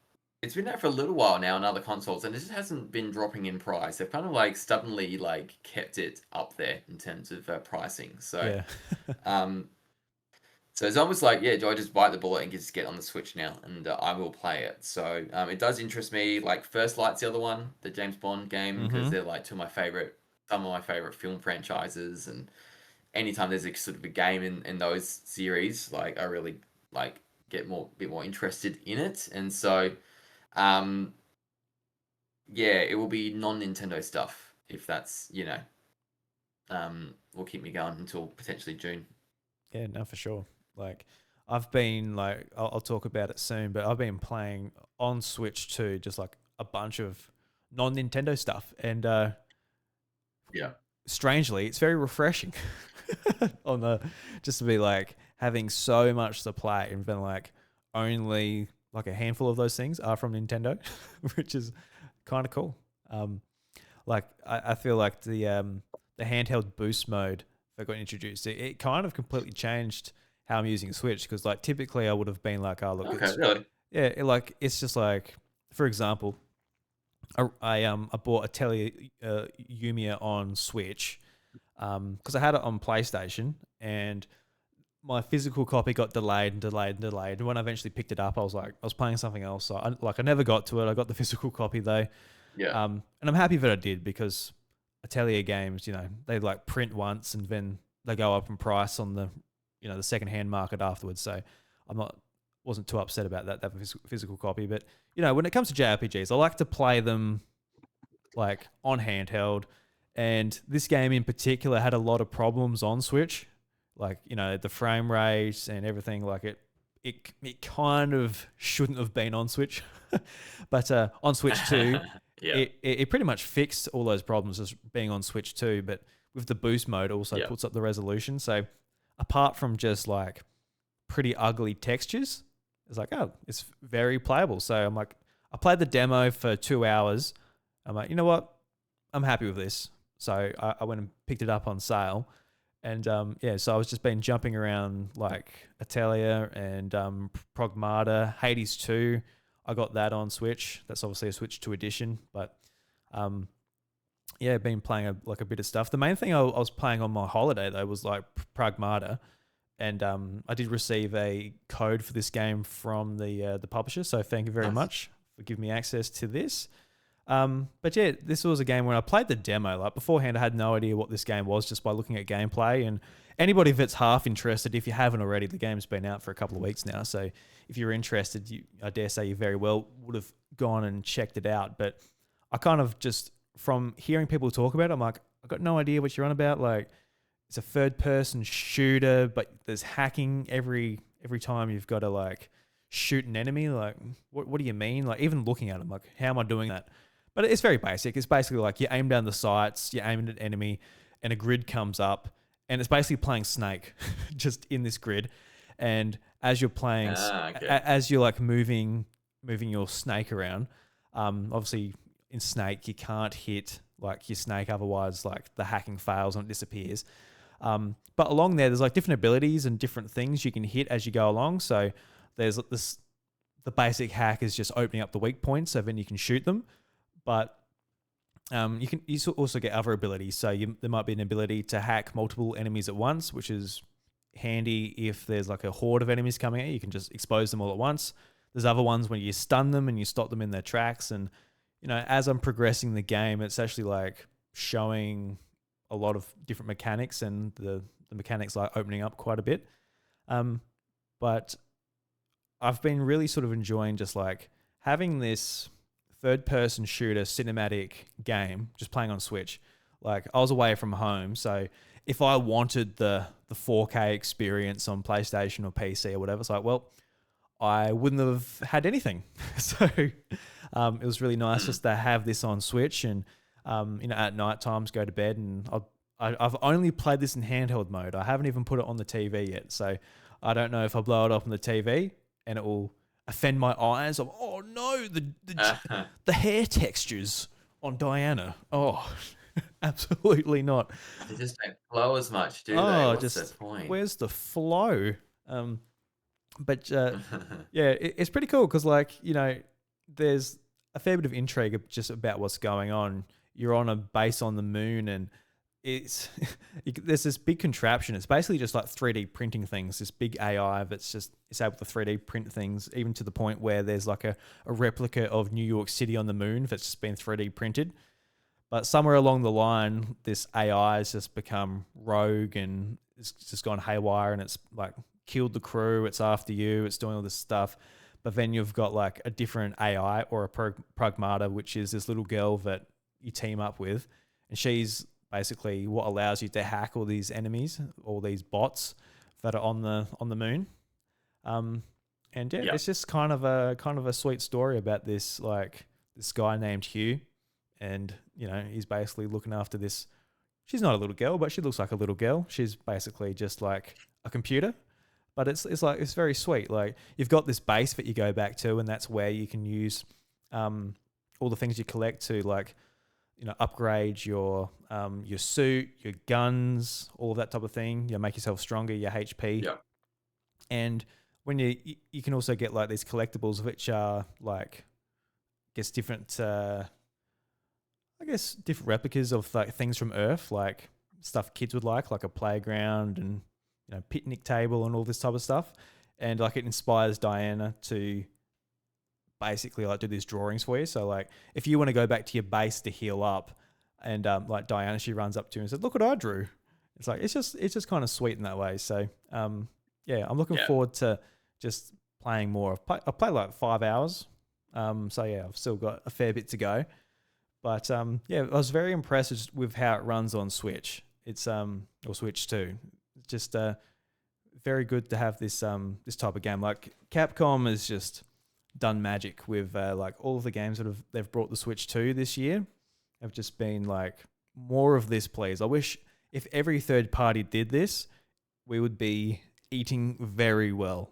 it's been out for a little while now on other consoles, and it just hasn't been dropping in price. They've kind of like stubbornly like kept it up there in terms of pricing. Yeah. Um, so it's almost like, yeah, do I just bite the bullet and just get on the Switch now, and I will play it. So it does interest me. Like First Light's the other one, the James Bond game, because Mm-hmm. they're like some of my favorite film franchises, and anytime there's a sort of a game in those series, like I really like get bit more interested in it, and so um, yeah, it will be non Nintendo stuff if that's will keep me going until potentially June. Yeah, no, for sure. Like, I've been like, I'll talk about it soon, but I've been playing on Switch too, just like a bunch of non Nintendo stuff, and Yeah. strangely, it's very refreshing on the just to be like having so much to play, and then like only like a handful of those things are from Nintendo, which is kind of cool. Um, like I feel like the handheld boost mode that got introduced, it kind of completely changed how I'm using Switch because like typically I would have been like, oh look, Okay. it's Really. yeah, like it's just like for example, I bought Atelier Lumia on Switch because I had it on PlayStation and my physical copy got delayed and delayed and delayed. And when I eventually picked it up, I was like, I was playing something else. So I never got to it. I got the physical copy though. Yeah. And I'm happy that I did because Atelier games, they like print once and then they go up in price on the secondhand market afterwards. So I'm not wasn't too upset about that physical copy. But when it comes to JRPGs, I like to play them like on handheld. And this game in particular had a lot of problems on Switch, like the frame rate and everything. Like it kind of shouldn't have been on Switch, but on Switch 2, Yeah. it pretty much fixed all those problems as being on Switch 2, but with the boost mode also Yeah. puts up the resolution. So apart from just like pretty ugly textures, it's like, oh, it's very playable. So I'm like, I played the demo for 2 hours. I'm like, you know what? I'm happy with this. So I went and picked it up on sale. And yeah, so I was just been jumping around like Atelier and Pragmata, Hades 2. I got that on Switch. That's obviously a Switch 2 edition. But yeah, been playing a bit of stuff. The main thing I was playing on my holiday though was like Pragmata, and I did receive a code for this game from the publisher. So thank you very Nice. much for giving me access to this. But yeah, this was a game when I played the demo. Like beforehand, I had no idea what this game was just by looking at gameplay. And anybody that's half interested, if you haven't already, the game's been out for a couple of weeks now. So if you're interested, I dare say you very well would have gone and checked it out. But I kind of just from hearing people talk about it, I'm like, I got no idea what you're on about. Like it's a third person shooter, but there's hacking every time you've got to like shoot an enemy. Like what do you mean? Like even looking at them, like how am I doing that? But it's very basic. It's basically like you aim down the sights, you aim at an enemy, and a grid comes up, and it's basically playing Snake, just in this grid. And as you're playing, Okay. as you're like moving your snake around, obviously in Snake you can't hit like your snake, otherwise like the hacking fails and it disappears. But along there's like different abilities and different things you can hit as you go along. So there's this, the basic hack is just opening up the weak points, so then you can shoot them. But you also get other abilities. So there might be an ability to hack multiple enemies at once, which is handy if there's like a horde of enemies coming at you. You can just expose them all at once. There's other ones when you stun them and you stop them in their tracks. And you know, as I'm progressing the game, it's actually like showing a lot of different mechanics, and the mechanics like opening up quite a bit. But I've been really sort of enjoying just like having this third person shooter cinematic game just playing on Switch. Like I was away from home, so if I wanted the 4K experience on PlayStation or PC or whatever, it's like, well, I wouldn't have had anything. So it was really nice just to have this on Switch, and you know, at night times go to bed, and I've only played this in handheld mode. I haven't even put it on the TV yet, so I don't know if I blow it up on the TV and it will offend my eyes of, oh no, the hair textures on Diana. Oh, absolutely not. They just don't flow as much, do they? Oh, What's the just point? where's the flow? But yeah, it's pretty cool because like, you know, there's a fair bit of intrigue just about what's going on. You're on a base on the moon, and it's there's this big contraption. It's basically just like 3D printing things. This big AI that's just it's able to 3D print things, even to the point where there's like a replica of New York City on the moon that's just been 3D printed. But somewhere along the line, this AI has just become rogue and it's just gone haywire, and it's like killed the crew. It's after you. It's doing all this stuff. But then you've got like a different AI or a Pragmata, which is this little girl that you team up with, and she's basically what allows you to hack all these enemies, all these bots that are on the moon. And yeah, Yeah. it's just kind of a sweet story about this guy named Hugh, and you know, he's basically looking after this. She's not a little girl, but she looks like a little girl. She's basically just like a computer, but it's like it's very sweet. Like you've got this base that you go back to, and that's where you can use all the things you collect to like, you know, upgrade your suit, your guns, all of that type of thing. You know, make yourself stronger, your HP. Yeah. And when you can also get like these collectibles, which are like, I guess different replicas of like things from Earth, like stuff kids would like a playground and, you know, picnic table and all this type of stuff. And like it inspires Diana to basically like do these drawings for you. So like if you want to go back to your base to heal up, and like Diana, she runs up to you and says, "Look what I drew." It's like it's just kind of sweet in that way. So yeah, I'm looking Yeah. forward to just playing more. I've played like 5 hours. So yeah, I've still got a fair bit to go. But yeah, I was very impressed with how it runs on Switch. It's or Switch 2. Just very good to have this type of game. Like Capcom has just done magic with like all of the games that they've brought the Switch to this year have just been like more of this, please. I wish if every third party did this, we would be eating very well.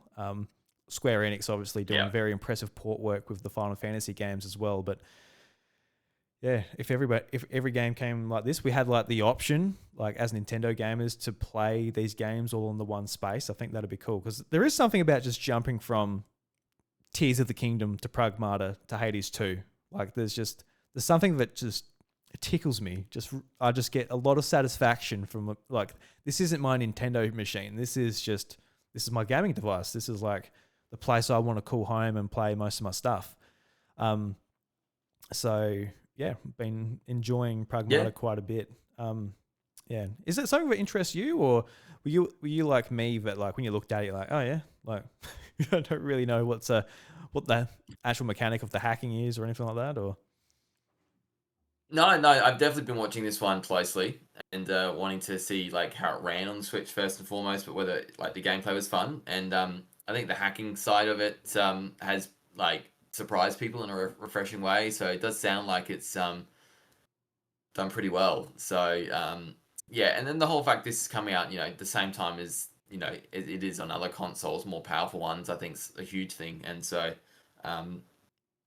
Square Enix obviously doing Yeah. very impressive port work with the Final Fantasy games as well, but yeah, if every game came like this, we had like the option, like as Nintendo gamers, to play these games all in the one space. I think that'd be cool because there is something about just jumping from Tears of the Kingdom to Pragmata to Hades 2. Like there's something that just tickles me. I just get a lot of satisfaction from like this isn't my Nintendo machine. This is my gaming device. This is like the place I want to call home and play most of my stuff. So yeah, been enjoying Yeah. Pragmata quite a bit. Yeah, is it something that interests you, or were you like me that like when you looked at it, you're like, oh yeah, like I don't really know what the actual mechanic of the hacking is or anything like that, or No, no, I've definitely been watching this one closely and wanting to see like how it ran on the Switch first and foremost, but whether like the gameplay was fun. And I think the hacking side of it has like surprised people in a refreshing way. So it does sound like it's done pretty well. So yeah, and then the whole fact this is coming out, at the same time as it is on other consoles, more powerful ones, I think is a huge thing. And so um,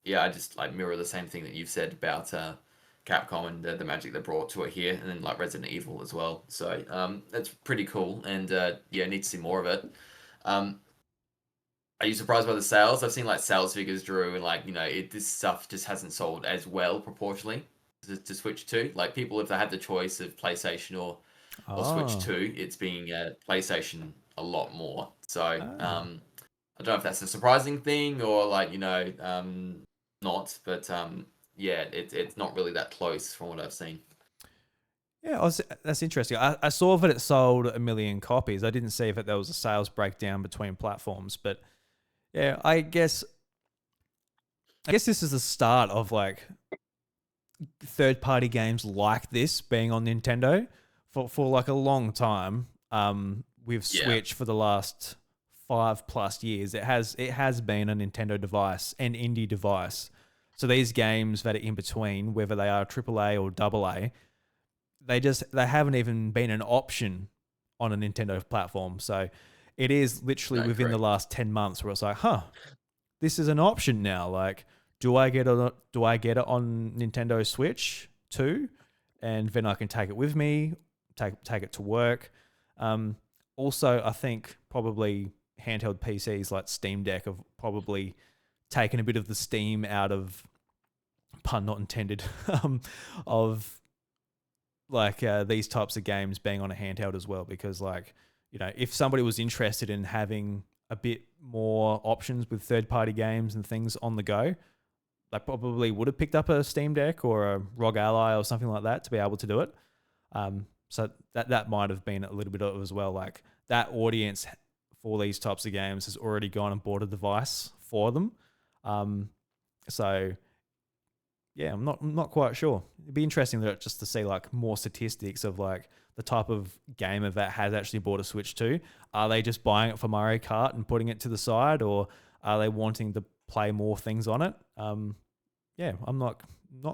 yeah, I just like mirror the same thing that you've said about Capcom and the magic they brought to it here, and then like Resident Evil as well. So that's pretty cool, and yeah, need to see more of it. Um, are you surprised by the sales? I've seen like sales figures, Drew, and like this stuff just hasn't sold as well proportionally to Switch 2. Like people, if they had the choice of PlayStation or Switch oh, 2, it's being PlayStation a lot more. So oh. I don't know if that's a surprising thing or like not, but yeah, it's not really that close from what I've seen. Yeah, that's interesting. I saw that it sold 1 million copies. I didn't see if there was a sales breakdown between platforms, but yeah, I guess this is the start of like third party games like this being on Nintendo for like a long time. With Yeah, Switch for the last 5+ years, it has been a Nintendo device, an indie device. So these games that are in between, whether they are AAA or AA, they haven't even been an option on a Nintendo platform. So it is literally no, within the correct. last 10 months where it's like, huh, this is an option now. Like, do I get it on Nintendo Switch too? And then I can take it with me, take it to work. Um, Also, I think probably handheld PCs like Steam Deck have probably taken a bit of the steam out of, pun not intended, of like these types of games being on a handheld as well. Because like if somebody was interested in having a bit more options with third party games and things on the go, they probably would have picked up a Steam Deck or a ROG Ally or something like that to be able to do it. So that might have been a little bit of as well. Like that audience for these types of games has already gone and bought a device for them. Um, so yeah, I'm not quite sure. It'd be interesting just to see like more statistics of like the type of gamer that has actually bought a Switch 2. Are they just buying it for Mario Kart and putting it to the side, or are they wanting to play more things on it? Yeah, I'm not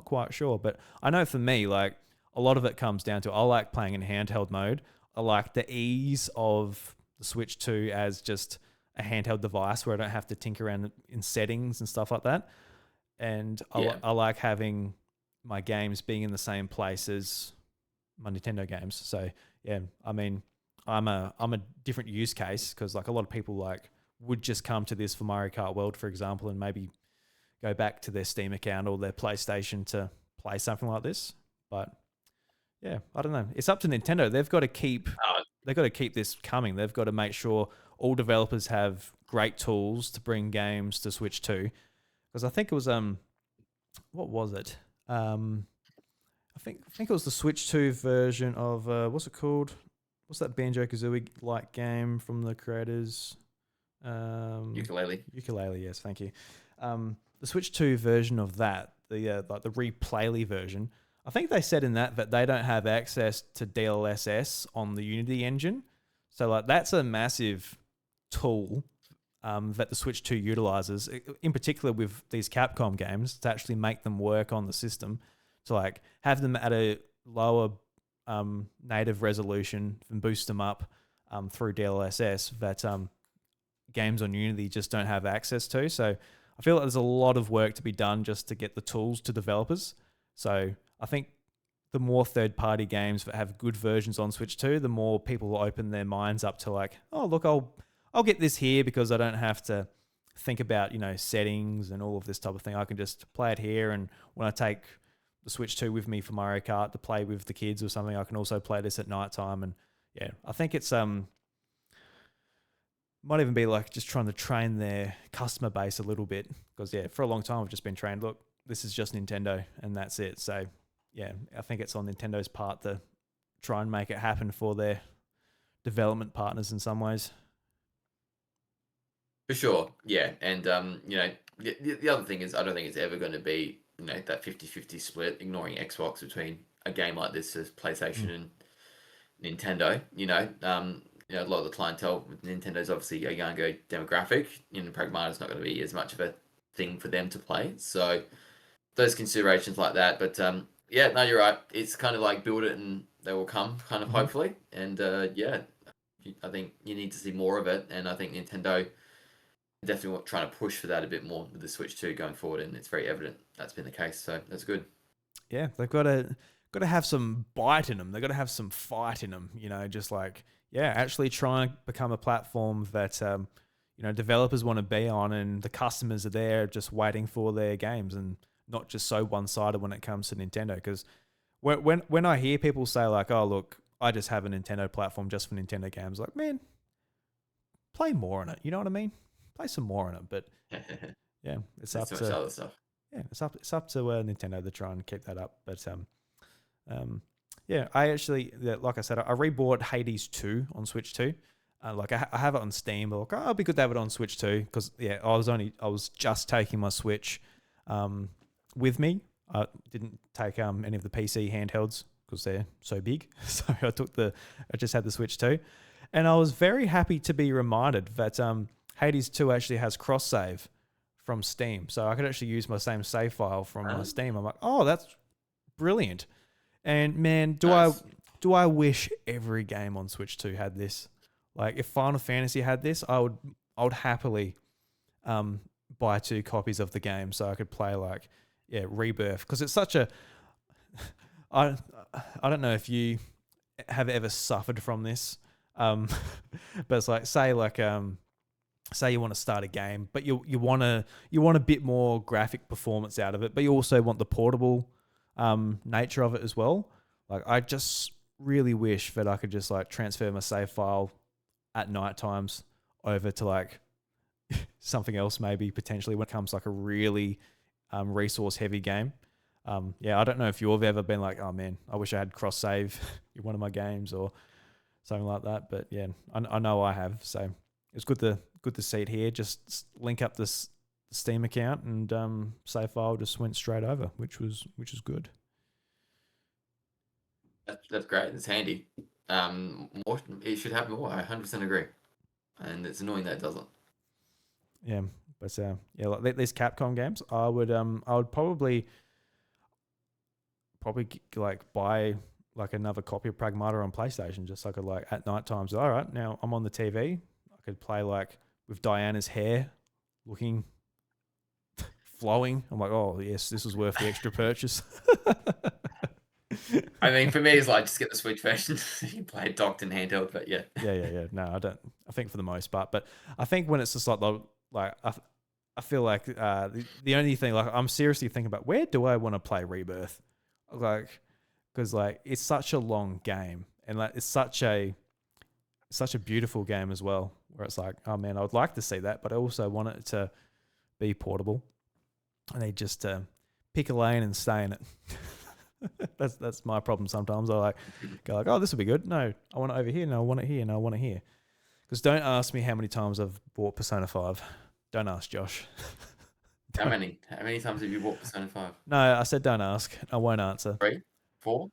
quite sure, but I know for me, like a lot of it comes down to I like playing in handheld mode. I like the ease of the Switch 2 as just a handheld device where I don't have to tinker around in settings and stuff like that. And Yeah, I like having my games being in the same place as my Nintendo games. So yeah, I mean, I'm a different use case because like a lot of people like would just come to this for Mario Kart World, for example, and maybe go back to their Steam account or their PlayStation to play something like this. But yeah, I don't know. It's up to Nintendo. They've got to keep this coming. They've got to make sure all developers have great tools to bring games to Switch 2. Because I think it was what was it? I think it was the Switch 2 version of what's it called? What's that Banjo Kazooie like game from the creators? Um, ukulele. Ukulele, yes, thank you. The Switch 2 version of that, the like the replayly version. I think they said in that they don't have access to DLSS on the Unity engine. So like that's a massive tool that the Switch 2 utilizes, in particular with these Capcom games, to actually make them work on the system, to like have them at a lower native resolution and boost them up through DLSS that games on Unity just don't have access to. So I feel like there's a lot of work to be done just to get the tools to developers. So I think the more third-party games that have good versions on Switch 2, the more people will open their minds up to like, oh, look, I'll get this here because I don't have to think about, settings and all of this type of thing. I can just play it here, and when I take the Switch 2 with me for Mario Kart to play with the kids or something, I can also play this at night time. And yeah, I think it's might even be like just trying to train their customer base a little bit, because yeah, for a long time I've just been trained, look, this is just Nintendo and that's it. So yeah, I think it's on Nintendo's part to try and make it happen for their development partners in some ways. For sure, yeah. And, the other thing is I don't think it's ever going to be, that 50-50 split, ignoring Xbox, between a game like this as PlayStation and Nintendo. A lot of the clientele with Nintendo is obviously a younger demographic. Pragmata is not going to be as much of a thing for them to play. So those considerations like that. But yeah, no, you're right. It's kind of like build it and they will come, kind of hopefully. And yeah, I think you need to see more of it. And I think Nintendo definitely trying to push for that a bit more with the Switch 2 going forward. And it's very evident that's been the case. So that's good. Yeah, they've got to have some bite in them. They've got to have some fight in them. Just like, yeah, actually try and become a platform that developers want to be on, and the customers are there just waiting for their games, and not just so one-sided when it comes to Nintendo. Because when I hear people say like, oh look, I just have a Nintendo platform just for Nintendo games, like, man, play more on it. You know what I mean? Play some more on it. But yeah, it's up so much to other stuff. yeah, it's up to Nintendo to try and keep that up. But yeah, I actually, like I said, I rebought Hades 2 on Switch 2. Like I have it on Steam, but like, oh, it'll be good to have it on Switch 2, because yeah, I was just taking my Switch with me. I didn't take any of the PC handhelds because they're so big. So I just had the Switch 2, and I was very happy to be reminded that Hades 2 actually has cross save from Steam, so I could actually use my same save file from my Steam. I'm like, oh, that's brilliant. And man, Nice. I wish every game on Switch 2 had this. Like if Final Fantasy had this, I would happily buy 2 copies of the game so I could play like Rebirth, because it's such a I don't know if you have ever suffered from this, but it's like say you want to start a game, but you want a bit more graphic performance out of it, but you also want the portable nature of it as well. Like I just really wish that I could just like transfer my save file at night times over to like something else, maybe potentially when it comes like a really resource heavy game. Yeah, I don't know if you've ever been like, oh man, I wish I had cross save in one of my games or something like that. But yeah, I know I have. So it's good to see it here. Just link up this Steam account and save file just went straight over, which was good. That's great. It's handy. More, it should have more. I 100% agree. And it's annoying that it doesn't. Yeah, but yeah, like these Capcom games, I would probably like buy like another copy of Pragmata on PlayStation, just so I could like at night times. All right, now I'm on the TV. I could play like with Diana's hair looking flowing. I'm like, oh yes, this is worth the extra purchase. I mean, for me, it's like just get the Switch version. You can play it docked and handheld, but yeah. Yeah. No, I don't. I think for the most part, but I think when it's just like I feel like the only thing, like I'm seriously thinking about, where do I want to play Rebirth, like because like it's such a long game, and like it's such a beautiful game as well, where it's like, oh man, I would like to see that, but I also want it to be portable. I need just to pick a lane and stay in it. That's my problem sometimes. I like go like, oh, this will be good. No, I want it over here. No, I want it here. No, I want it here. Because don't ask me how many times I've bought Persona 5. Don't ask Josh. How many? How many times have you bought Persona 5? No, I said don't ask. I won't answer. 3, 4,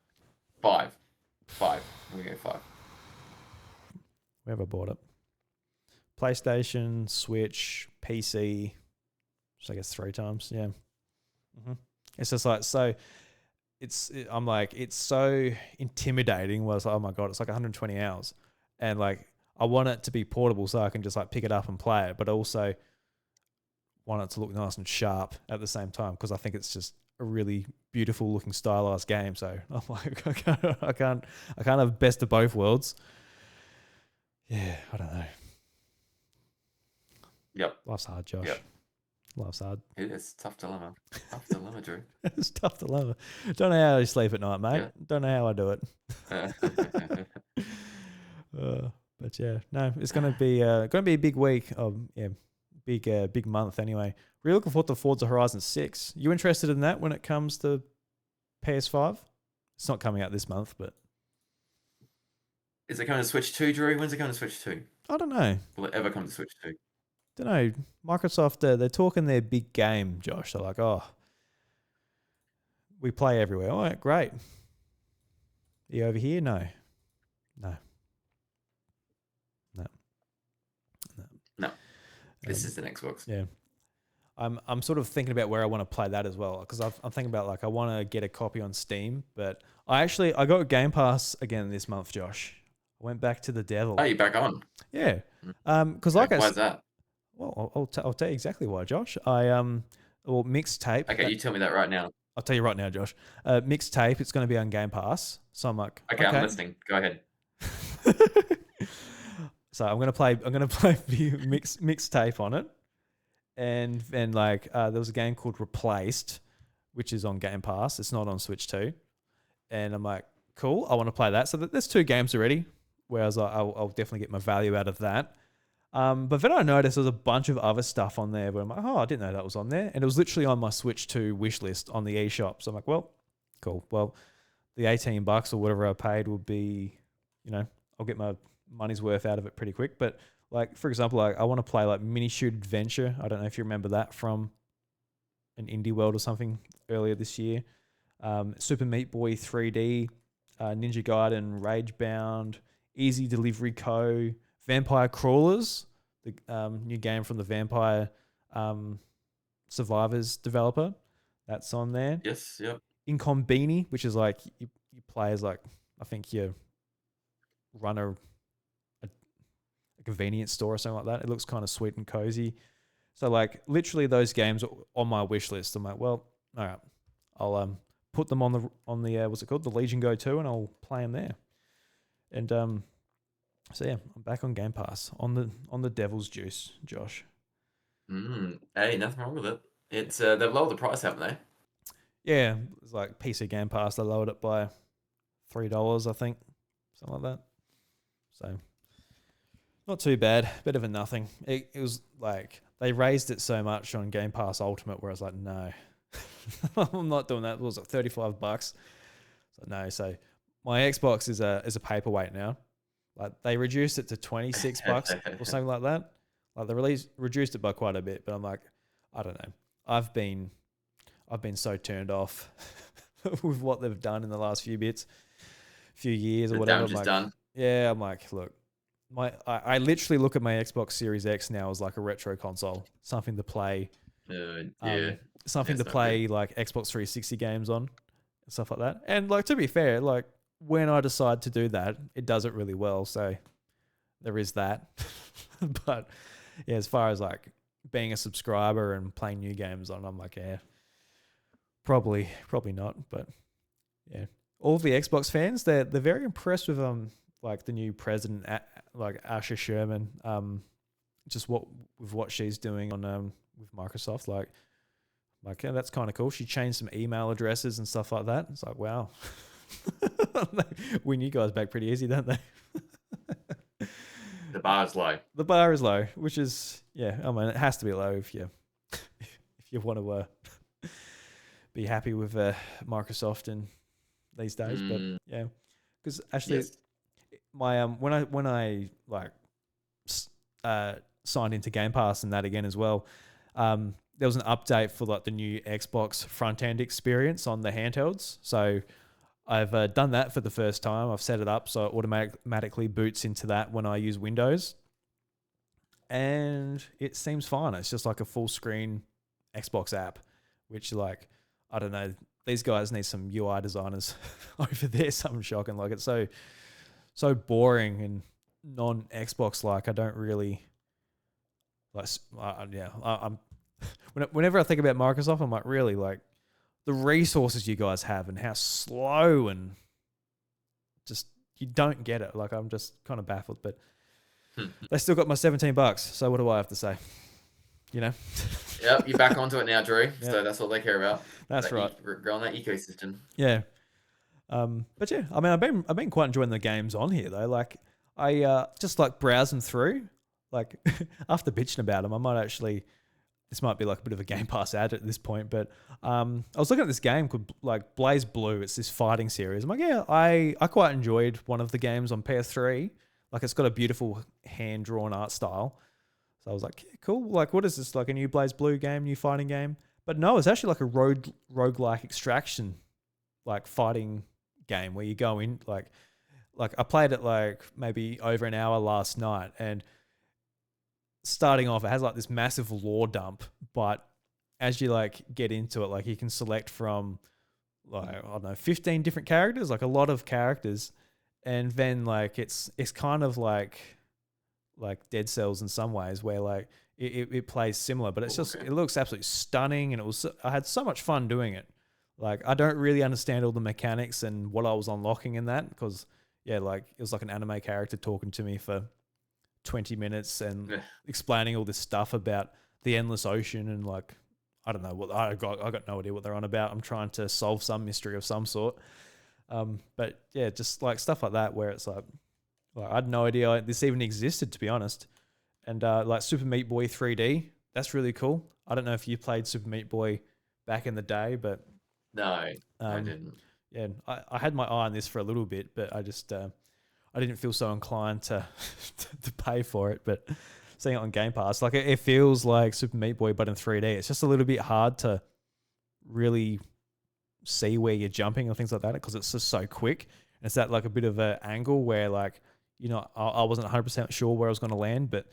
5. 5. We go 5. Where have I bought it? PlayStation, Switch, PC. So I guess 3 times. Yeah. It's just like so. I'm like it's so intimidating. Where it's like, oh my god, it's like 120 hours, and like I want it to be portable so I can just like pick it up and play it, but also want it to look nice and sharp at the same time because I think it's just a really beautiful looking stylized game. So I'm like I can't have best of both worlds. Yeah, I don't know. Yep. Life's hard, Josh. Yep. Life's hard. It is tough dilemma. Tough dilemma, Drew. It's tough dilemma. Don't know how I sleep at night, mate. Yeah. Don't know how I do it. But yeah, no, it's gonna be a big week. Big month anyway. Really looking forward to Forza Horizon 6. You interested in that when it comes to PS5? It's not coming out this month, but Is it coming to Switch 2, Drew? When's it coming to Switch 2? I don't know. Will it ever come to Switch 2? Don't know. Microsoft, they're talking their big game, Josh. They're like, oh, we play everywhere. All right, great. Are you over here? No. No. This is an Xbox. Yeah. I'm sort of thinking about where I want to play that as well because I'm thinking about like I want to get a copy on Steam, but I got Game Pass again this month, Josh. I went back to the devil. Oh, you're back on? Yeah. Because like why is that? Well, I'll tell you exactly why, Josh. Mixtape. Okay, you tell me that right now. I'll tell you right now, Josh. Mixtape. It's going to be on Game Pass, so I'm like, okay. I'm listening. Go ahead. So I'm gonna play mixtape on it, and like there was a game called Replaced, which is on Game Pass. It's not on Switch 2, and I'm like, cool. I want to play that. So there's 2 games already. Whereas I'll definitely get my value out of that. But then I noticed there's a bunch of other stuff on there where I'm like, oh, I didn't know that was on there. And it was literally on my Switch 2 wish list on the eShop. So I'm like, well, cool. Well, the $18 or whatever I paid would be, I'll get my money's worth out of it pretty quick. But like, for example, like I want to play like Mini Shoot Adventure. I don't know if you remember that from an Indie World or something earlier this year. Super Meat Boy 3D, Ninja Gaiden Ragebound, Easy Delivery Co., Vampire Crawlers, the new game from the Vampire Survivors developer. That's on there. Yes, yep. Incombini, which is like you play as like, I think you run a convenience store or something like that. It looks kind of sweet and cozy. So like literally those games are on my wish list. I'm like, well, all right, I'll put them on the what's it called, the Legion Go 2, and I'll play them there. And so yeah, I'm back on Game Pass on the Devil's Juice, Josh. Hey, nothing wrong with it. It's they've lowered the price, haven't they? Yeah, it's like PC Game Pass. They lowered it by $3, I think, something like that. So not too bad. Bit of a nothing. It was like they raised it so much on Game Pass Ultimate, where I was like, no, I'm not doing that. It was like $35. So no. So my Xbox is a paperweight now. Like they reduced it to $26 or something like that. Like they reduced it by quite a bit, but I'm like, I don't know. I've been so turned off with what they've done in the last few years or whatever. The damage is done. Yeah, I'm like, look, I literally look at my Xbox Series X now as like a retro console, something to play. Something to play like Xbox 360 games on, stuff like that. And like to be fair, like when I decide to do that, it does it really well. So there is that. But yeah, as far as like being a subscriber and playing new games on, I'm like, yeah, probably not. But yeah, all the Xbox fans, they're very impressed with like the new president, like Asha Sherman, just what she's doing on with Microsoft, like yeah, that's kind of cool. She changed some email addresses and stuff like that. It's like, wow. Win you guys back pretty easy, don't they? The bar is low. The bar is low, which is, yeah, I mean, it has to be low if you want to be happy with Microsoft in these days. But yeah, because actually, yes. my when I like signed into Game Pass and that again as well, there was an update for like the new Xbox front end experience on the handhelds. So I've done that for the first time. I've set it up so it automatically boots into that when I use Windows. and it seems fine. It's just like a full screen Xbox app, which like I don't know. These guys need some UI designers over there. Something shocking. Like it's so boring and non Xbox like. I don't really like. Yeah, I'm. Whenever I think about Microsoft, I'm like, really like the resources you guys have and how slow and just you don't get it. Like I'm just kind of baffled, but they still got my $17. So what do I have to say? You know? Yep, you're back onto it now, Drew. Yeah, So that's all they care about. that's right. Go on that ecosystem. Yeah. But yeah, I mean, I've been quite enjoying the games on here though. Like I just like browsing through. Like after bitching about them, I might actually. This might be like a bit of a Game Pass ad at this point, but I was looking at this game called like Blaze Blue. It's this fighting series. I'm like, yeah, I quite enjoyed one of the games on PS3. Like it's got a beautiful hand drawn art style. So I was like, yeah, cool. Like, what is this? Like a new Blaze Blue game, new fighting game? But no, it's actually like a roguelike extraction, like fighting game where you go in like I played it like maybe over an hour last night, and starting off, it has like this massive lore dump, but as you like get into it, like you can select from like I don't know, 15 different characters, like a lot of characters, and then like it's kind of like Dead Cells in some ways, where like it plays similar, but it's just Okay. it looks absolutely stunning, and I had so much fun doing it. Like I don't really understand all the mechanics and what I was unlocking in that because yeah, like it was like an anime character talking to me for 20 minutes and Yeah. explaining all this stuff about the endless ocean and like I don't know what I got no idea what they're on about. I'm trying to solve some mystery of some sort. But yeah, just like stuff like that where it's like I had no idea this even existed to be honest. And like Super Meat Boy 3D, that's really cool. I don't know if you played Super Meat Boy back in the day, but No, I um, didn't. yeah, I had my eye on this for a little bit, but I just I didn't feel so inclined to to pay for it. But seeing it on Game Pass, like it feels like Super Meat Boy, but in 3D. It's just a little bit hard to really see where you're jumping and things like that because it's just so quick. And it's that like a bit of an angle where like I wasn't 100% sure where I was going to land, but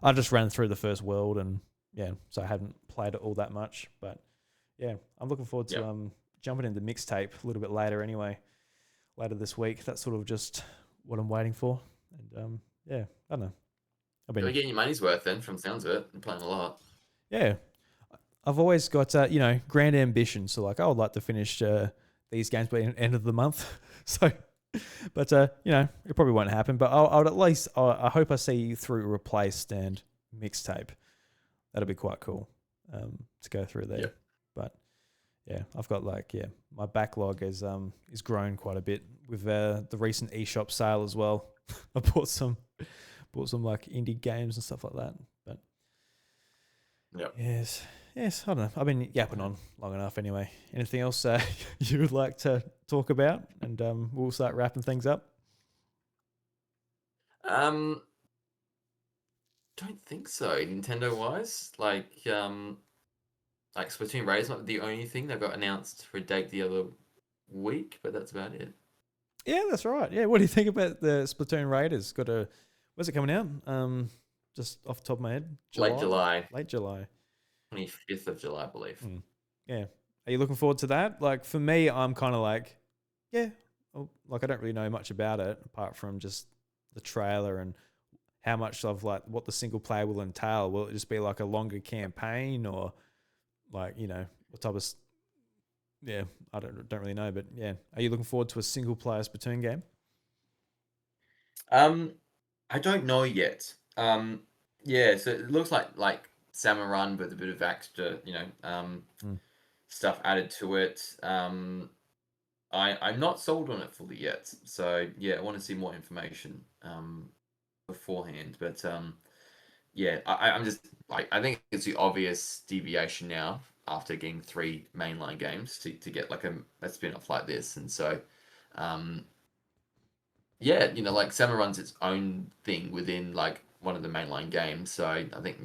I just ran through the first world and yeah, so I hadn't played it all that much. But yeah, I'm looking forward to Yep. jumping into mixtape a little bit later anyway, later this week. That's sort of just what I'm waiting for. And yeah, I don't know. I've You're been getting your money's worth then, from the sounds of it. You're playing a lot. yeah, I've always got grand ambition. So like I would like to finish these games by the end of the month. So, but it probably won't happen. But I would at least I hope I see through replaced and mixtape. That'll be quite cool to go through there. Yep. But yeah, I've got my backlog is grown quite a bit with the recent eShop sale as well. I bought some like indie games and stuff like that. But Yep. yes, I don't know. I've been yapping on long enough anyway. Anything else you would like to talk about? And we'll start wrapping things up. Um, don't think so. Nintendo wise, like Splatoon Raid's not the only thing that got announced for a date the other week, but that's about it. Yeah, that's right. Yeah, what do you think about the Splatoon Raiders? When's it coming out? Just off the top of my head, Late July, late July. 25th of July, I believe. Mm. Yeah, are you looking forward to that? Like for me, I'm kind of like, yeah, like I don't really know much about it apart from just the trailer and how much of like what the single player will entail. Will it just be like a longer campaign or like what type of yeah, I don't really know, but yeah, are you looking forward to a single player Splatoon game? Um, I don't know yet. Yeah, so it looks like Salmon Run with a bit of extra, Mm. stuff added to it. I'm not sold on it fully yet, so yeah, I want to see more information beforehand. But yeah, I'm just like I think it's the obvious deviation now after getting three mainline games to get like a spin-off like this, and so um, yeah, like Summer runs its own thing within like one of the mainline games. So I think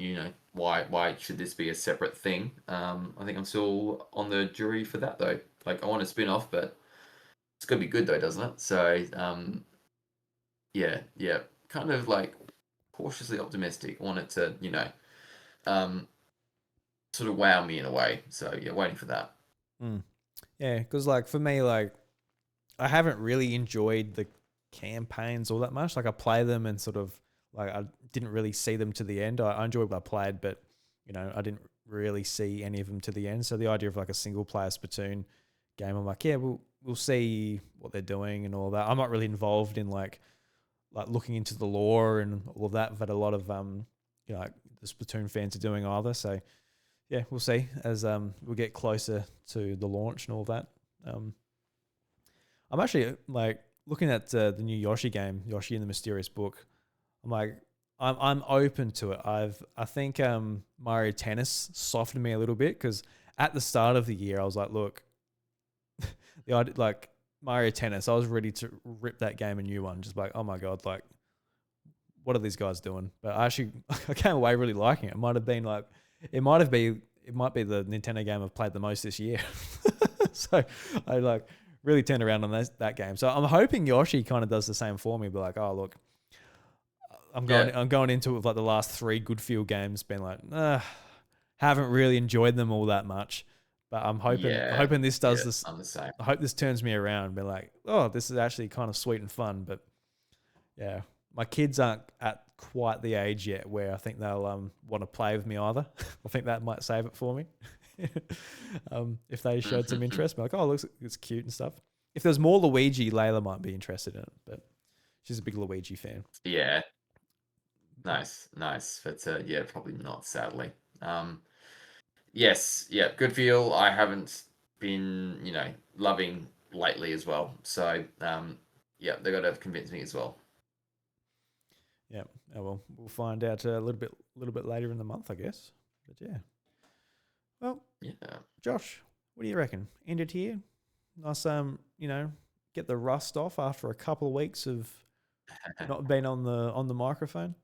why should this be a separate thing? I think I'm still on the jury for that though. Like I want a spin off, but it's gonna be good though, doesn't it? So yeah, kind of like cautiously optimistic. I want it to, um, sort of wow me in a way. So yeah, waiting for that. Mm. Yeah, because like for me, like I haven't really enjoyed the campaigns all that much. Like I play them and sort of like I didn't really see them to the end. I enjoyed what I played, but I didn't really see any of them to the end. So the idea of like a single player Splatoon game, I'm like, yeah, we'll see what they're doing and all that. I'm not really involved in like looking into the lore and all of that, but a lot of like the Splatoon fans are doing either. So yeah, we'll see as we get closer to the launch and all that. Um, I'm actually like looking at the new Yoshi game, Yoshi and the Mysterious Book. I'm like, I'm open to it. I think Mario Tennis softened me a little bit because at the start of the year I was like, look, the idea like Mario Tennis, I was ready to rip that game a new one. Just like, oh my god, like what are these guys doing? But I actually I came away really liking it. It might have been like it might be the Nintendo game I've played the most this year. So I like really turned around on that game. So I'm hoping Yoshi kind of does the same for me. Be like, oh look, Yeah, I'm going into it with like the last three good field games, being like, haven't really enjoyed them all that much. But yeah, hoping this does yeah. this. I'm the same. I hope this turns me around. Be like, oh, this is actually kind of sweet and fun. But yeah, my kids aren't at quite the age yet where I think they'll want to play with me either. I think that might save it for me. If they showed some interest, be like, oh, looks it's cute and stuff. If there's more Luigi, Layla might be interested in it, but she's a big Luigi fan. Yeah, nice, nice. But yeah, probably not, sadly. Um, yes, yeah, good feel. I haven't been, loving lately as well. So yeah, they got to convince me as well. Yeah. Oh, well, we'll find out a little bit later in the month, I guess. But yeah. Well, Yeah. Josh, what do you reckon? End it here. Nice, get the rust off after a couple of weeks of not being on the microphone.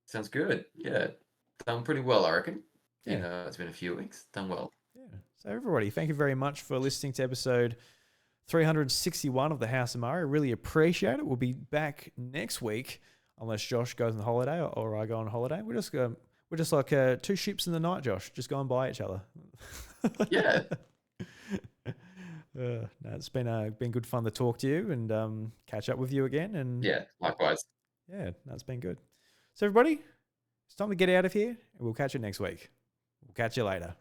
Sounds good. Yeah, done pretty well, I reckon. Yeah. It's been a few weeks. Done well. Yeah. So everybody, thank you very much for listening to episode 361 of the House of Mario. Really appreciate it. We'll be back next week, unless Josh goes on holiday or I go on holiday. We're just like two ships in the night, Josh, just going by each other. Yeah, No, it's been good fun to talk to you and catch up with you again. And yeah, likewise. yeah, that's been good. So everybody, it's time to get out of here, and we'll catch you next week. We'll catch you later.